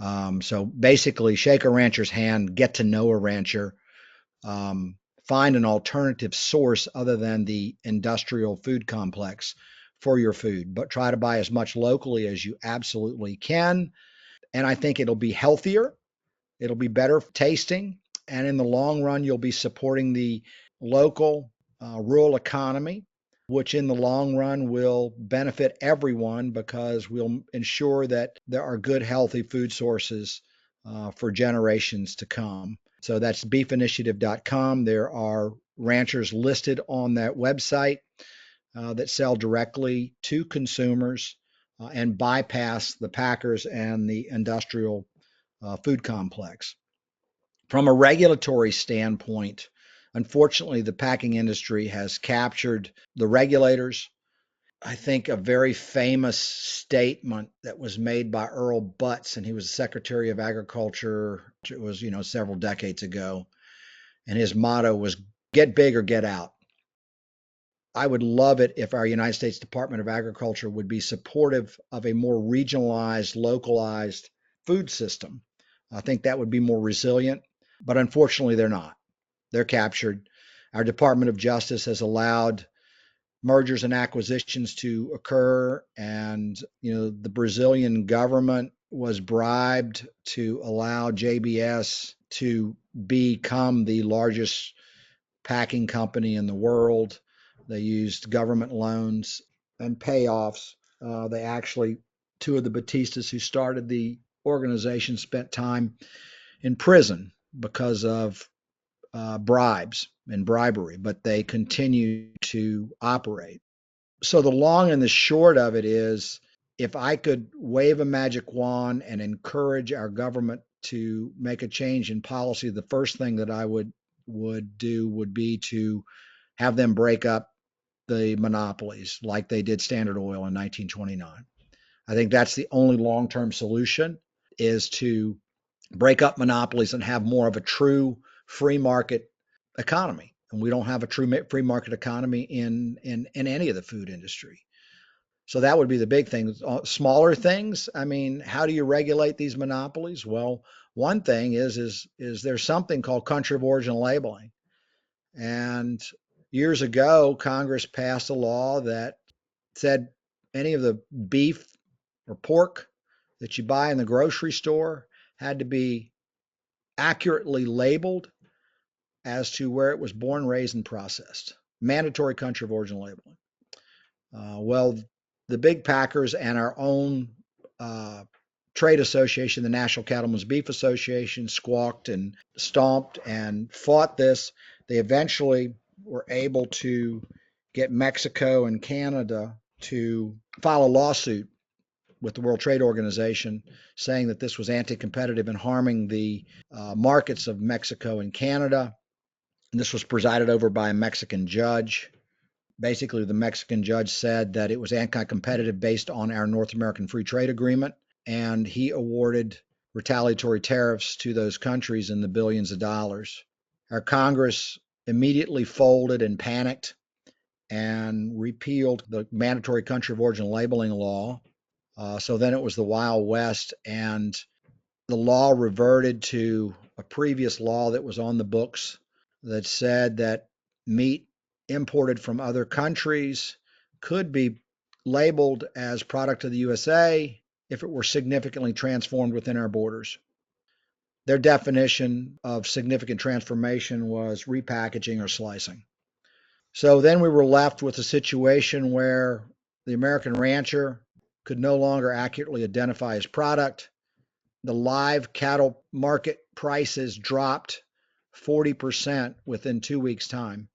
Speaker 2: So basically, shake a rancher's hand, get to know a rancher, um, find an alternative source other than the industrial food complex for your food, but try to buy as much locally as you absolutely can. And I think it'll be healthier, it'll be better tasting, and in the long run, you'll be supporting the local rural economy, which in the long run will benefit everyone because we'll ensure that there are good, healthy food sources for generations to come. So that's beefinitiative.com. There are ranchers listed on that website that sell directly to consumers and bypass the packers and the industrial food complex. From a regulatory standpoint, unfortunately, the packing industry has captured the regulators. I think a very famous statement that was made by Earl Butz, and he was Secretary of Agriculture. It was, several decades ago. And his motto was get big or get out. I would love it if our United States Department of Agriculture would be supportive of a more regionalized, localized food system. I think that would be more resilient, but unfortunately, they're not. They're captured. Our Department of Justice has allowed mergers and acquisitions to occur, and the Brazilian government was bribed to allow JBS to become the largest packing company in the world. They used government loans and payoffs. They actually, two of the Batistas who started the organization spent time in prison because of bribes and bribery, but they continue to operate. So the long and the short of it is, if I could wave a magic wand and encourage our government to make a change in policy, the first thing that I would do would be to have them break up the monopolies like they did Standard Oil in 1929. I think that's the only long-term solution, is to break up monopolies and have more of a true free market economy. And we don't have a true free market economy in any of the food industry. So that would be the big thing. Smaller things. I mean, how do you regulate these monopolies? Well, one thing is there's something called country of origin labeling. And years ago, Congress passed a law that said any of the beef or pork that you buy in the grocery store had to be accurately labeled as to where it was born, raised, and processed. Mandatory country of origin labeling. Well, the big packers and our own trade association, the National Cattlemen's Beef Association, squawked and stomped and fought this. They eventually were able to get Mexico and Canada to file a lawsuit with the World Trade Organization saying that this was anti-competitive and harming the markets of Mexico and Canada. And this was presided over by a Mexican judge. Basically, the Mexican judge said that it was anti-competitive based on our North American Free Trade Agreement, and he awarded retaliatory tariffs to those countries in the billions of dollars. Our Congress immediately folded and panicked and repealed the mandatory country of origin labeling law. So then it was the Wild West, and the law reverted to a previous law that was on the books that said that meat imported from other countries could be labeled as product of the USA if it were significantly transformed within our borders. Their definition of significant transformation was repackaging or slicing. So then we were left with a situation where the American rancher could no longer accurately identify his product. The live cattle market prices dropped 40% within 2 weeks' time.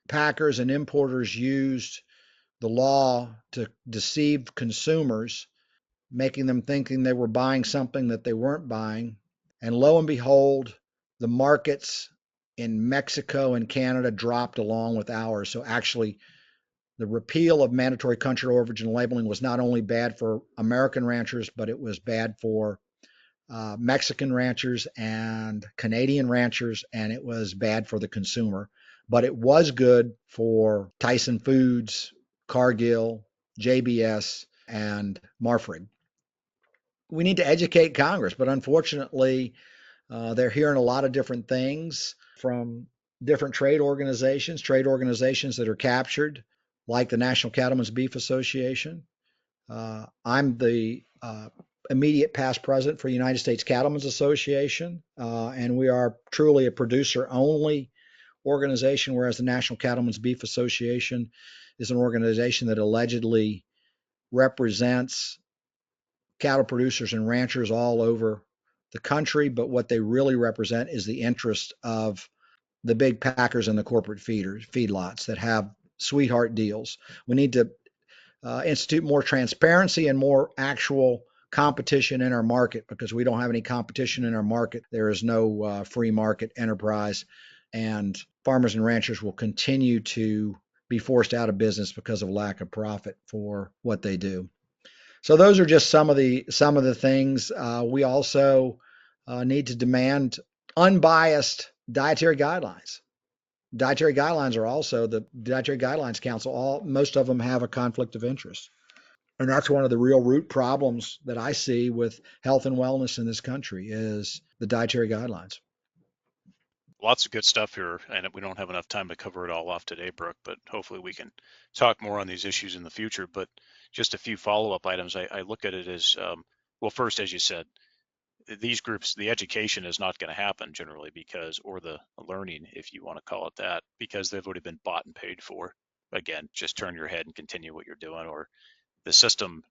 Speaker 2: Packers and importers used the law to deceive consumers, making them thinking they were buying something that they weren't buying. And lo and behold, the markets in Mexico and Canada dropped along with ours. So actually, the repeal of mandatory country of origin labeling was not only bad for American ranchers, but it was bad for Mexican ranchers and Canadian ranchers, and it was bad for the consumer. But it was good for Tyson Foods, Cargill, JBS, and Marfrig. We need to educate Congress, but unfortunately, they're hearing a lot of different things from different trade organizations that are captured, like the National Cattlemen's Beef Association. I'm the immediate past president for the United States Cattlemen's Association, and we are truly a producer only organization, whereas the National Cattlemen's Beef Association is an organization that allegedly represents cattle producers and ranchers all over the country, but what they really represent is the interest of the big packers and the corporate feedlots that have sweetheart deals. We need to institute more transparency and more actual competition in our market, because we don't have any competition in our market. There is no free market enterprise, and farmers and ranchers will continue to be forced out of business because of lack of profit for what they do. So those are just some of the things. We also need to demand unbiased dietary guidelines. Dietary guidelines are also the Dietary Guidelines Council. Most of them have a conflict of interest, and that's one of the real root problems that I see with health and wellness in this country is the dietary guidelines.
Speaker 1: Lots of good stuff here, and we don't have enough time to cover it all off today, Brooke, but hopefully we can talk more on these issues in the future. But just a few follow-up items. I look at it as, well, first, as you said, these groups, the education is not going to happen generally because, or the learning, if you want to call it that, because they've already been bought and paid for. Again, just turn your head and continue what you're doing, or the system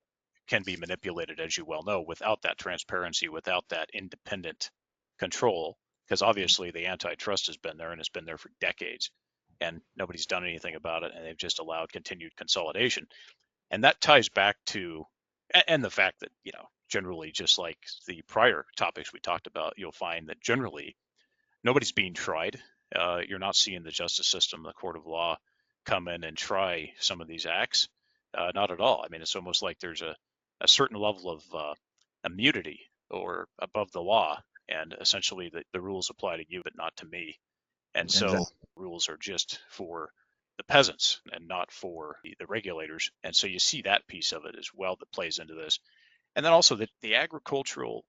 Speaker 1: can be manipulated, as you well know, without that transparency, without that independent control, because obviously the antitrust has been there and it's been there for decades, and nobody's done anything about it, and they've just allowed continued consolidation. And that ties back to, and the fact that, generally, just like the prior topics we talked about, you'll find that generally nobody's being tried. You're not seeing the justice system, the court of law, come in and try some of these acts. Not at all. I mean, it's almost like there's a certain level of immunity or above the law, and essentially the rules apply to you, but not to me. And so
Speaker 2: Exactly.
Speaker 1: rules are just for the peasants and not for the regulators. And so you see that piece of it as well that plays into this. And then also the agricultural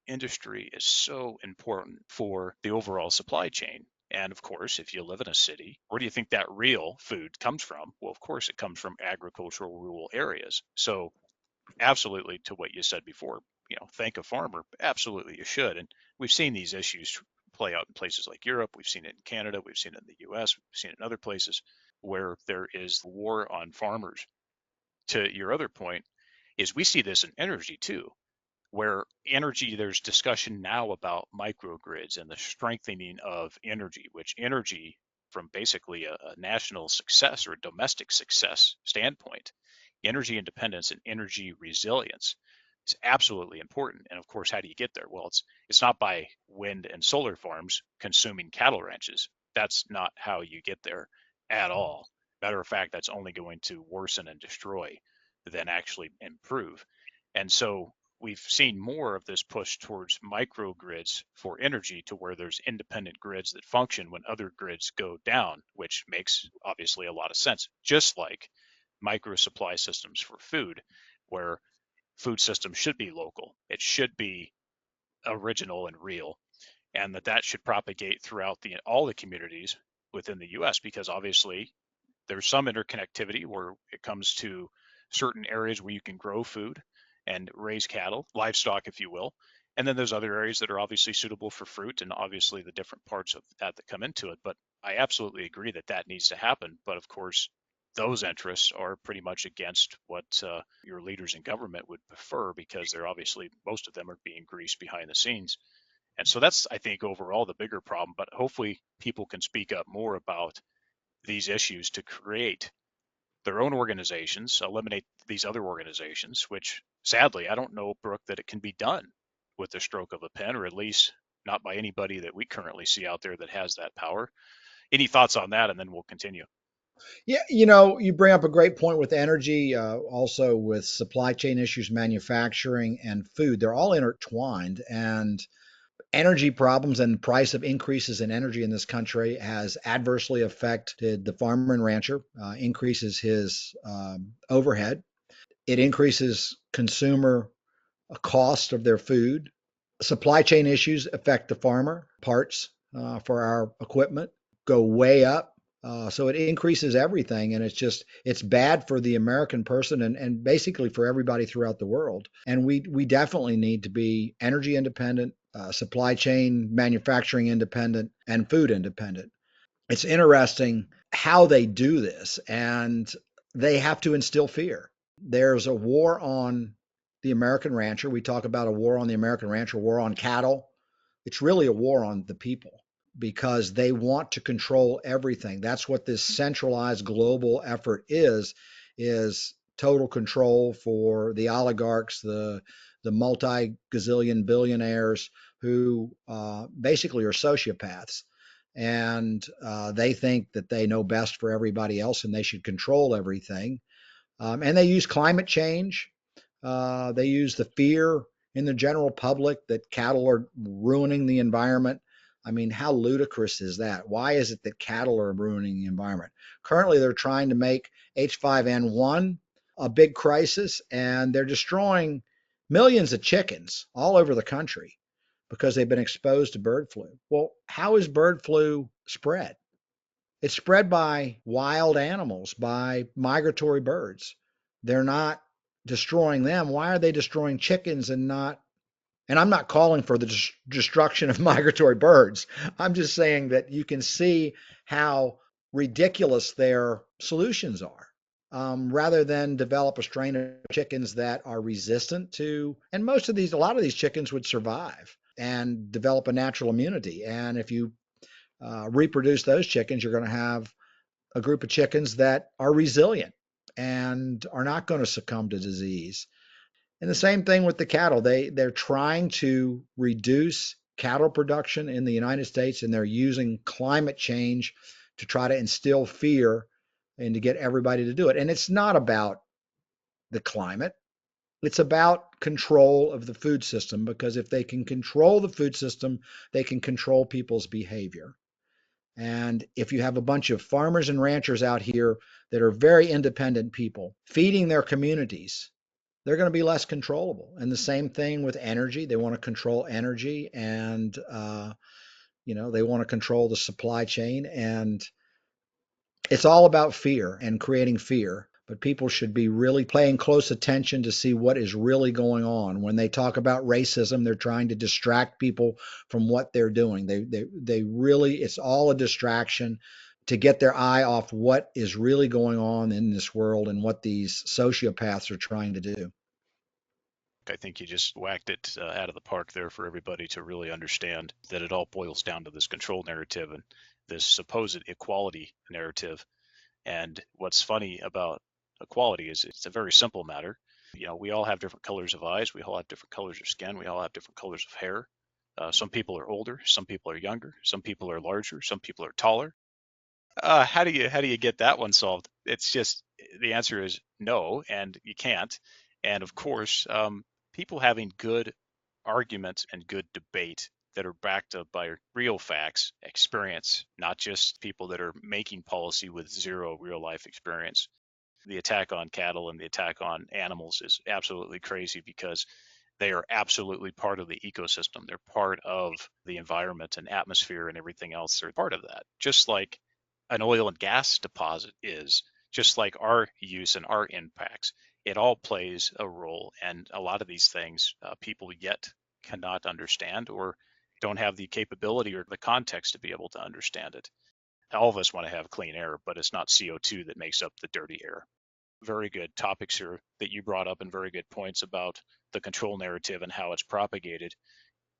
Speaker 1: industry is so important for the overall supply chain. And of course, if you live in a city, where do you think that real food comes from? Well, of course, it comes from agricultural rural areas. So, absolutely, to what you said before, thank a farmer. Absolutely, you should. And we've seen these issues play out in places like Europe. We've seen it in Canada. We've seen it in the US. We've seen it in other places where there is war on farmers. To your other point, is we see this in energy too, where energy, there's discussion now about microgrids and the strengthening of energy, which energy, from basically a national success or a domestic success standpoint, energy independence and energy resilience is absolutely important. And of course, how do you get there? Well, it's not by wind and solar farms consuming cattle ranches. That's not how you get there at all. Matter of fact, that's only going to worsen and destroy than actually improve. And so we've seen more of this push towards microgrids for energy to where there's independent grids that function when other grids go down, which makes obviously a lot of sense. Just like micro supply systems for food, where food systems should be local, it should be original and real, and that should propagate throughout all the communities within the U.S. because obviously there's some interconnectivity where it comes to certain areas where you can grow food and raise cattle, livestock, if you will. And then there's other areas that are obviously suitable for fruit and obviously the different parts of that come into it. But I absolutely agree that needs to happen. But of course, those interests are pretty much against what your leaders in government would prefer because they're obviously, most of them are being greased behind the scenes. And so that's, I think, overall the bigger problem. But hopefully people can speak up more about these issues to create their own organizations, eliminate these other organizations, which sadly, I don't know, Brooke, that it can be done with the stroke of a pen, or at least not by anybody that we currently see out there that has that power. Any thoughts on that? And then we'll continue.
Speaker 2: Yeah, you bring up a great point with energy, also with supply chain issues, manufacturing, and food. They're all intertwined, and energy problems and price of increases in energy in this country has adversely affected the farmer and rancher, increases his overhead. It increases consumer cost of their food. Supply chain issues affect the farmer. Parts for our equipment go way up. So it increases everything, and it's bad for the American person and basically for everybody throughout the world. And we definitely need to be energy independent, supply chain manufacturing independent, and food independent. It's interesting how they do this, and they have to instill fear. There's a war on the American rancher. We talk about a war on the American rancher, war on cattle. It's really a war on the people because they want to control everything. That's what this centralized global effort is total control for the oligarchs, the multi gazillion billionaires who basically are sociopaths, and they think that they know best for everybody else and they should control everything. And they use climate change. They use the fear in the general public that cattle are ruining the environment. I mean, how ludicrous is that? Why is it that cattle are ruining the environment? Currently, they're trying to make H5N1 a big crisis, and they're destroying millions of chickens all over the country because they've been exposed to bird flu. Well, how is bird flu spread? It's spread by wild animals, by migratory birds. They're not destroying them. Why are they destroying chickens and not? And I'm not calling for the destruction of migratory birds. I'm just saying that you can see how ridiculous their solutions are. Rather than develop a strain of chickens that are resistant to, and a lot of these chickens would survive and develop a natural immunity. And if you reproduce those chickens, you're going to have a group of chickens that are resilient and are not going to succumb to disease. And the same thing with the cattle. They're trying to reduce cattle production in the United States, and they're using climate change to try to instill fear and to get everybody to do it. And it's not about the climate. It's about control of the food system, because if they can control the food system, they can control people's behavior. And if you have a bunch of farmers and ranchers out here that are very independent people feeding their communities, they're going to be less controllable. And the same thing with energy. They want to control energy, and they want to control the supply chain. And it's all about fear and creating fear. But people should be really paying close attention to see what is really going on. When they talk about racism, they're trying to distract people from what they're doing. They really, it's all a distraction to get their eye off what is really going on in this world and what these sociopaths are trying to do.
Speaker 1: I think you just whacked it out of the park there for everybody to really understand that it all boils down to this control narrative and this supposed equality narrative. And what's funny about equality is it's a very simple matter. We all have different colors of eyes. We all have different colors of skin. We all have different colors of hair. Some people are older. Some people are younger. Some people are larger. Some people are taller. How do you get that one solved? It's just the answer is no, and you can't. And of course, people having good arguments and good debate that are backed up by real facts, experience, not just people that are making policy with zero real life experience. The attack on cattle and the attack on animals is absolutely crazy because they are absolutely part of the ecosystem. They're part of the environment and atmosphere and everything else. They're part of that, just like an oil and gas deposit is, just like our use and our impacts. It all plays a role. And a lot of these things people yet cannot understand or don't have the capability or the context to be able to understand it. All of us want to have clean air, but it's not CO2 that makes up the dirty air. Very good topics here that you brought up and very good points about the control narrative and how it's propagated.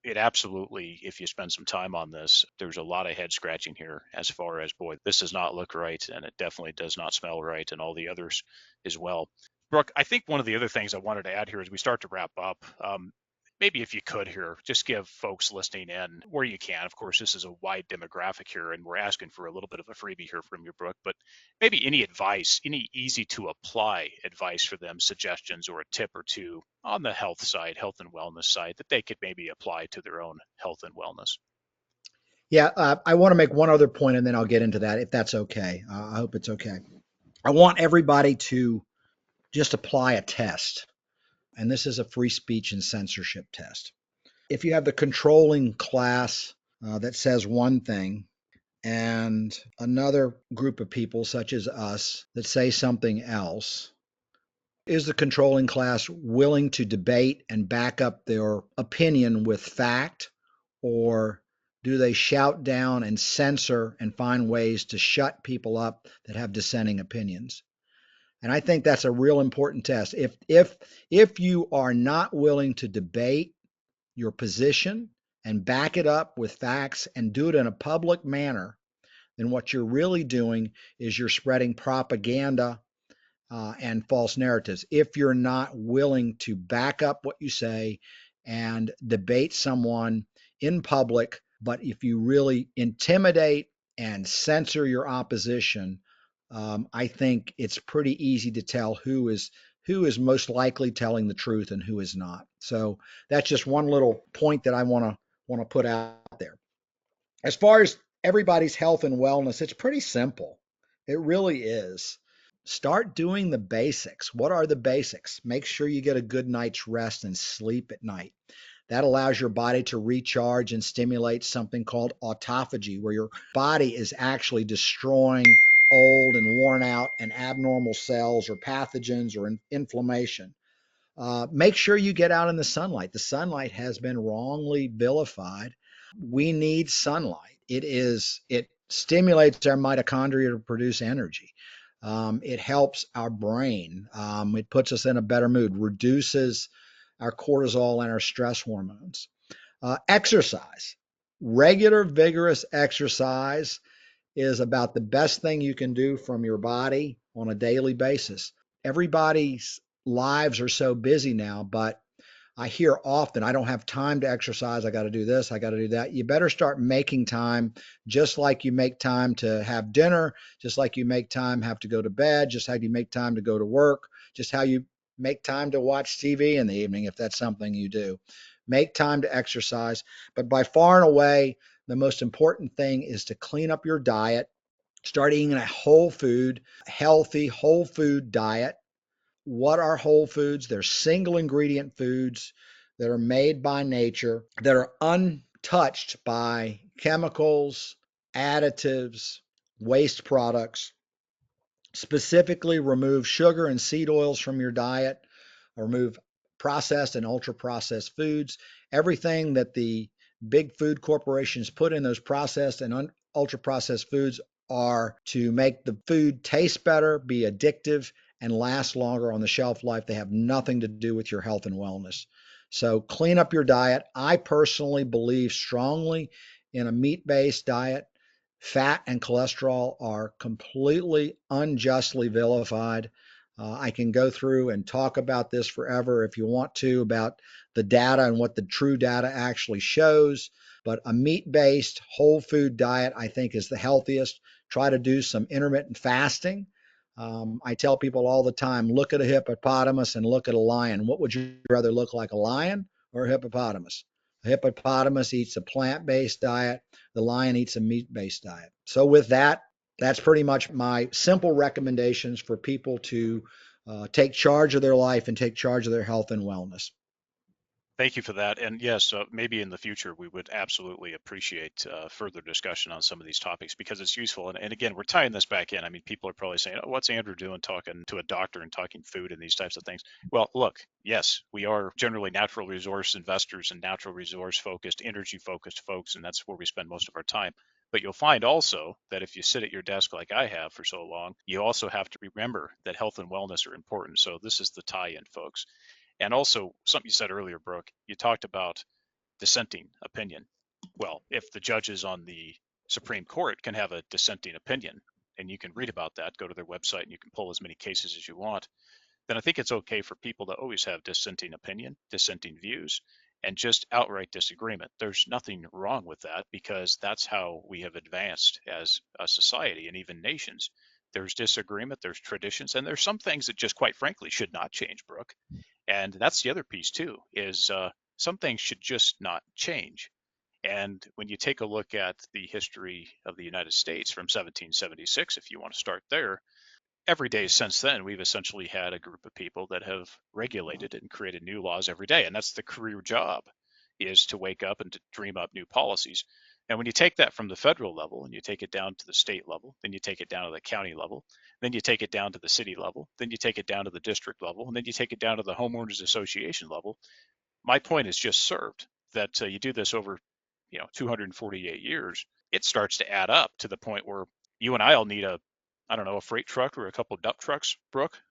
Speaker 1: It absolutely, if you spend some time on this, there's a lot of head scratching here as far as, boy, this does not look right and it definitely does not smell right, and all the others as well. Brooke, I think one of the other things I wanted to add here as we start to wrap up, maybe if you could here, just give folks listening in where you can. Of course, this is a wide demographic here, and we're asking for a little bit of a freebie here from you, Brooke, but maybe any advice, any easy to apply advice for them, suggestions or a tip or two on the health side, health and wellness side, that they could maybe apply to their own health and wellness.
Speaker 2: Yeah, I want to make one other point and then I'll get into that if that's okay. I hope it's okay. I want everybody to just apply a test, and this is a free speech and censorship test. If you have the controlling class that says one thing and another group of people, such as us, that say something else, is the controlling class willing to debate and back up their opinion with fact, or do they shout down and censor and find ways to shut people up that have dissenting opinions? And I think that's a real important test. If you are not willing to debate your position and back it up with facts and do it in a public manner, then what you're really doing is you're spreading propaganda and false narratives. If you're not willing to back up what you say and debate someone in public, but if you really intimidate and censor your opposition, I think it's pretty easy to tell who is most likely telling the truth and who is not. So that's just one little point that I want to put out there. As far as everybody's health and wellness, it's pretty simple. It really is. Start doing the basics. What are the basics? Make sure you get a good night's rest and sleep at night. That allows your body to recharge and stimulate something called autophagy, where your body is actually destroying old and worn out and abnormal cells or pathogens or inflammation. Make sure you get out in the sunlight. The sunlight has been wrongly vilified. We need sunlight. It stimulates our mitochondria to produce energy. It helps our brain. It puts us in a better mood, reduces our cortisol and our stress hormones. Exercise. Regular, vigorous exercise is about the best thing you can do from your body on a daily basis. Everybody's lives are so busy now, but I hear often, I don't have time to exercise. I got to do this. I got to do that. You better start making time, just like you make time to have dinner, just like you make time have to go to bed, just how you make time to go to work, just how you make time to watch TV in the evening, if that's something you do. Make time to exercise. But by far and away, the most important thing is to clean up your diet. Start eating a whole food, healthy, whole food diet. What are whole foods? They're single ingredient foods that are made by nature, that are untouched by chemicals, additives, waste products. Specifically, remove sugar and seed oils from your diet, remove processed and ultra processed foods. Everything that the big food corporations put in those processed and ultra processed foods are to make the food taste better, be addictive, and last longer on the shelf life. They have nothing to do with your health and wellness. So clean up your diet. I personally believe strongly in a meat based diet. Fat and cholesterol are completely unjustly vilified. I can go through and talk about this forever if you want to, about the data and what the true data actually shows. But a meat based whole food diet, I think, is the healthiest. Try to do some intermittent fasting. I tell people all the time, look at a hippopotamus and look at a lion. What would you rather look like, a lion or a hippopotamus? A hippopotamus eats a plant-based diet. The lion eats a meat-based diet. So with that, that's pretty much my simple recommendations for people to take charge of their life and take charge of their health and wellness.
Speaker 1: Thank you for that. And yes, maybe in the future, we would absolutely appreciate further discussion on some of these topics because it's useful. And again, we're tying this back in. I mean, people are probably saying, oh, what's Andrew doing talking to a doctor and talking food and these types of things? Well, look, yes, we are generally natural resource investors and natural resource focused, energy focused folks, and that's where we spend most of our time. But you'll find also that if you sit at your desk like I have for so long, you also have to remember that health and wellness are important. So this is the tie in, folks. And also, something you said earlier, Brooke, you talked about dissenting opinion. Well, if the judges on the Supreme Court can have a dissenting opinion, and you can read about that, go to their website and you can pull as many cases as you want, then I think it's okay for people to always have dissenting opinion, dissenting views, and just outright disagreement. There's nothing wrong with that because that's how we have advanced as a society and even nations. There's disagreement, there's traditions, and there's some things that just quite frankly should not change, Brooke. And that's the other piece too, is some things should just not change. And when you take a look at the history of the United States from 1776, if you want to start there, every day since then, we've essentially had a group of people that have regulated and created new laws every day. And that's the career job, is to wake up and to dream up new policies. And when you take that from the federal level and you take it down to the state level, then you take it down to the county level, then you take it down to the city level, then you take it down to the district level, and then you take it down to the homeowners association level, my point is just served that you do this over 248 years, it starts to add up to the point where you and I'll need a, I don't know, a freight truck or a couple of dump trucks, Brooke,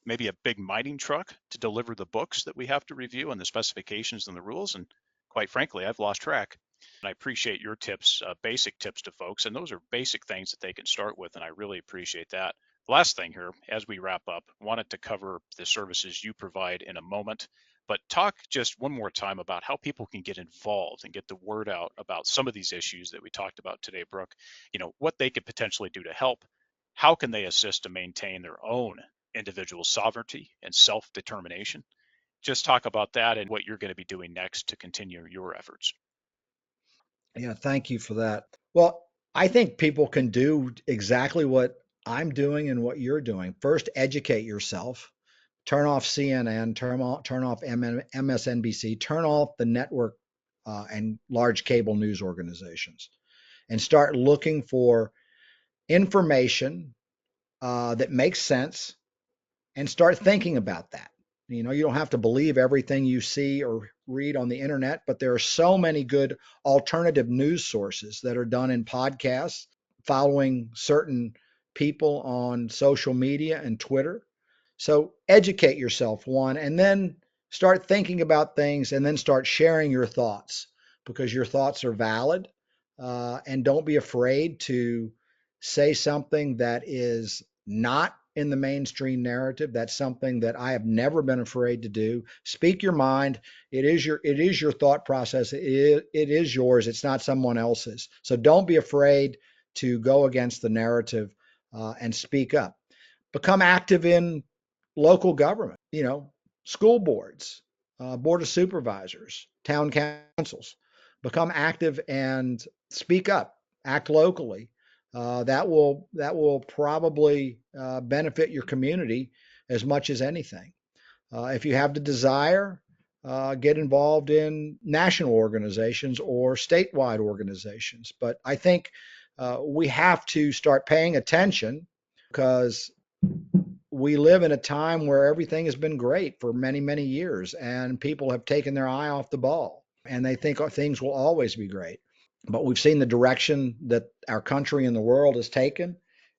Speaker 1: maybe a big mining truck to deliver the books that we have to review and the specifications and the rules. And quite frankly, I've lost track. And I appreciate your tips, basic tips to folks. And those are basic things that they can start with. And I really appreciate that. Last thing here, as we wrap up, wanted to cover the services you provide in a moment, but talk just one more time about how people can get involved and get the word out about some of these issues that we talked about today, Brooke. What they could potentially do to help. How can they assist to maintain their own individual sovereignty and self-determination? Just talk about that and what you're going to be doing next to continue your efforts.
Speaker 2: Yeah, thank you for that. Well, I think people can do exactly what I'm doing and what you're doing. First, educate yourself. Turn off CNN, turn off MSNBC, turn off the network and large cable news organizations, and start looking for information that makes sense and start thinking about that. You don't have to believe everything you see or read on the internet, but there are so many good alternative news sources that are done in podcasts, following certain people on social media and Twitter. So educate yourself, one, and then start thinking about things and then start sharing your thoughts because your thoughts are valid. And don't be afraid to say something that is not in the mainstream narrative. That's something that I have never been afraid to do. Speak your mind. It is your thought process. It is yours. It's not someone else's. So don't be afraid to go against the narrative and speak up. Become active in local government. School boards, board of supervisors, town councils. Become active and speak up. Act locally. That will probably benefit your community as much as anything. If you have the desire, get involved in national organizations or statewide organizations. But I think we have to start paying attention because we live in a time where everything has been great for many, many years, and people have taken their eye off the ball and they think things will always be great. But we've seen the direction that our country and the world has taken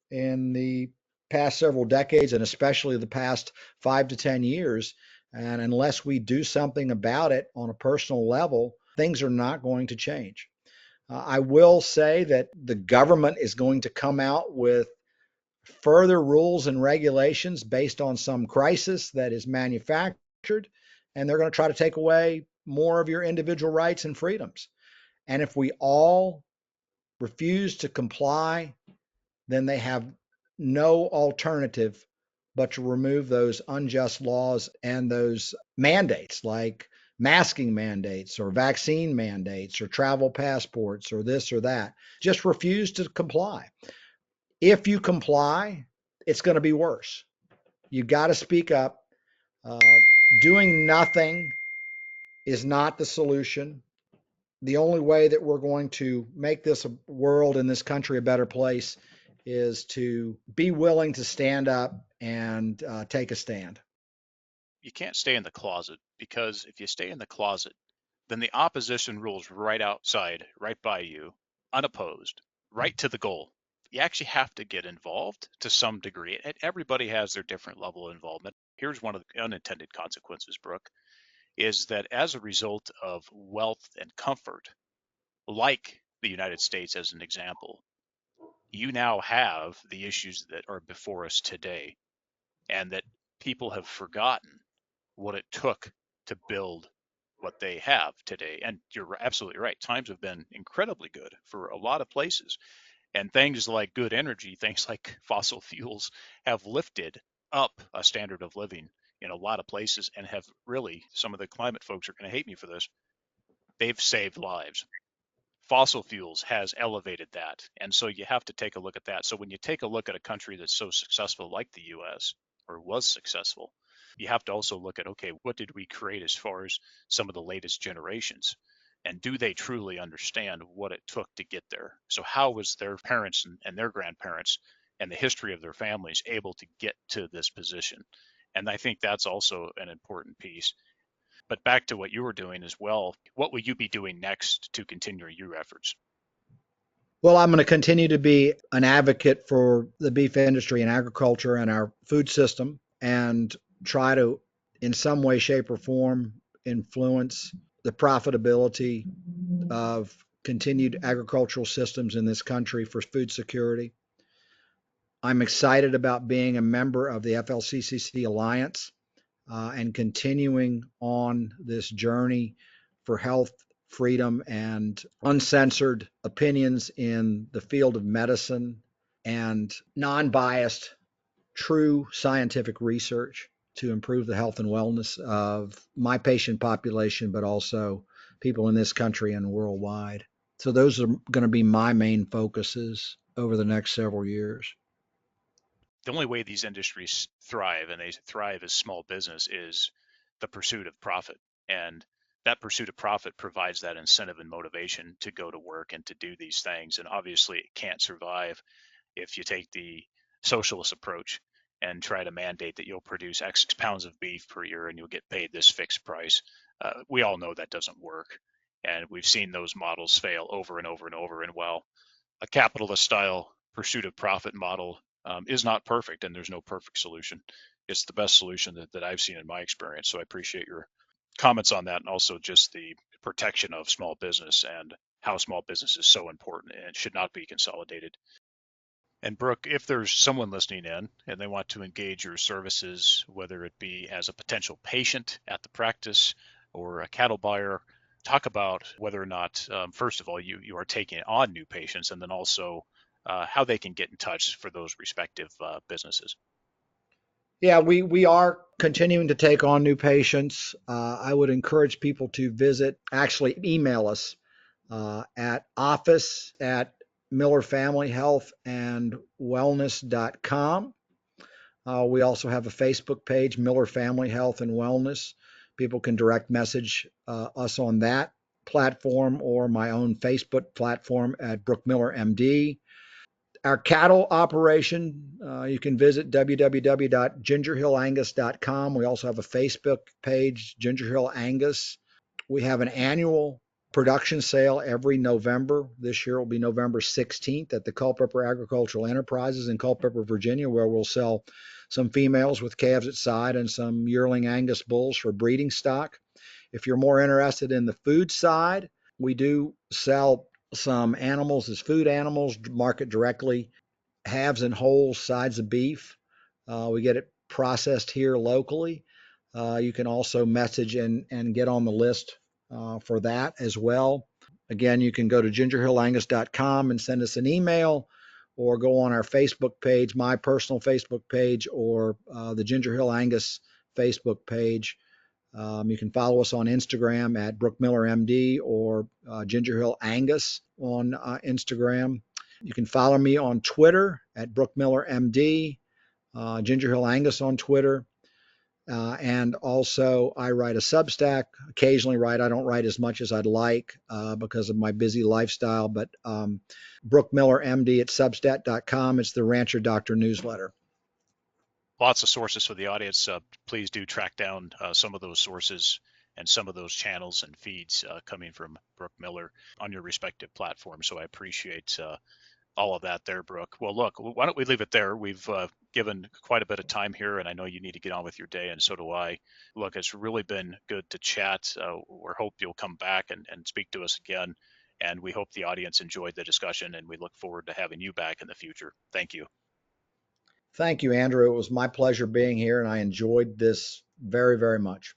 Speaker 2: in the past several decades, and especially the past 5 to 10 years. And unless we do something about it on a personal level, things are not going to change. I will say that the government is going to come out with further rules and regulations based on some crisis that is manufactured, and they're going to try to take away more of your individual rights and freedoms. And if we all refuse to comply, then they have no alternative but to remove those unjust laws and those mandates like masking mandates or vaccine mandates or travel passports or this or that. Just refuse to comply. If you comply, it's going to be worse. You got to speak up. Uh, Doing nothing is not the solution. The only way that we're going to make this world and this country a better place is to be willing to stand up and take a stand.
Speaker 1: You can't stay in the closet, because if you stay in the closet, then the opposition rules right outside, right by you, unopposed, right to the goal. You actually have to get involved to some degree, and everybody has their different level of involvement. Here's one of the unintended consequences, Brooke, is that as a result of wealth and comfort, like the United States as an example, you now have the issues that are before us today, and that people have forgotten what it took to build what they have today. And you're absolutely right. Times have been incredibly good for a lot of places. And things like good energy, things like fossil fuels have lifted up a standard of living in a lot of places, and have really, some of the climate folks are going to hate me for this, they've saved lives. Fossil fuels has elevated that. And so you have to take a look at that. So when you take a look at a country that's so successful like the US, or was successful, you have to also look at, okay, what did we create as far as some of the latest generations? And do they truly understand what it took to get there? So how was their parents and their grandparents and the history of their families able to get to this position? And I think that's also an important piece. But back to what you were doing as well, what will you be doing next to continue your efforts?
Speaker 2: Well, I'm going to continue to be an advocate for the beef industry and agriculture and our food system and try to, in some way, shape, or form, influence the profitability of continued agricultural systems in this country for food security. I'm excited about being a member of the FLCCC Alliance and continuing on this journey for health, freedom, and uncensored opinions in the field of medicine and non biased, true scientific research to improve the health and wellness of my patient population, but also people in this country and worldwide. So, those are going to be my main focuses over the next several years.
Speaker 1: The only way these industries thrive, and they thrive as small business, is the pursuit of profit. And that pursuit of profit provides that incentive and motivation to go to work and to do these things. And obviously, it can't survive if you take the socialist approach and try to mandate that you'll produce X pounds of beef per year and you'll get paid this fixed price. We all know that doesn't work. And we've seen those models fail over and over and over. And while a capitalist style pursuit of profit model is not perfect, and there's no perfect solution, it's the best solution that I've seen in my experience. So I appreciate your comments on that, and also just the protection of small business and how small business is so important and should not be consolidated. And Brooke, if there's someone listening in and they want to engage your services, whether it be as a potential patient at the practice or a cattle buyer, talk about whether or not, first of all, you are taking on new patients, and then also how they can get in touch for those respective businesses.
Speaker 2: Yeah, we are continuing to take on new patients. I would encourage people to actually email us at office at millerfamilyhealthandwellness.com. We also have a Facebook page, Miller Family Health and Wellness. People can direct message us on that platform or my own Facebook platform at Brooke Miller MD. Our cattle operation, you can visit www.gingerhillangus.com. We also have a Facebook page, Ginger Hill Angus. We have an annual production sale every November. This year will be November 16th at the Culpeper Agricultural Enterprises in Culpeper, Virginia, where we'll sell some females with calves at side and some yearling Angus bulls for breeding stock. If you're more interested in the food side, we do sell some animals as food animals, market directly, halves and whole sides of beef. We get it processed here locally. You can also message and get on the list for that as well. Again, you can go to gingerhillangus.com and send us an email, or go on our Facebook page, my personal Facebook page, or the Ginger Hill Angus Facebook page. You can follow us on Instagram at Brooke Miller MD or Ginger Hill Angus on Instagram. You can follow me on Twitter at Brooke Miller MD, Ginger Hill Angus on Twitter. And also, I write a Substack. Occasionally, write. I don't write as much as I'd like because of my busy lifestyle. But Brooke Miller MD at Substack.com. It's the Rancher Doctor newsletter.
Speaker 1: Lots of sources for the audience. Please do track down some of those sources and some of those channels and feeds coming from Brooke Miller on your respective platforms. So I appreciate all of that there, Brooke. Well, look, why don't we leave it there? We've given quite a bit of time here, and I know you need to get on with your day, and so do I. Look, it's really been good to chat. We hope you'll come back and speak to us again, and we hope the audience enjoyed the discussion, and we look forward to having you back in the future. Thank you.
Speaker 2: Thank you, Andrew. It was my pleasure being here, and I enjoyed this very, very much.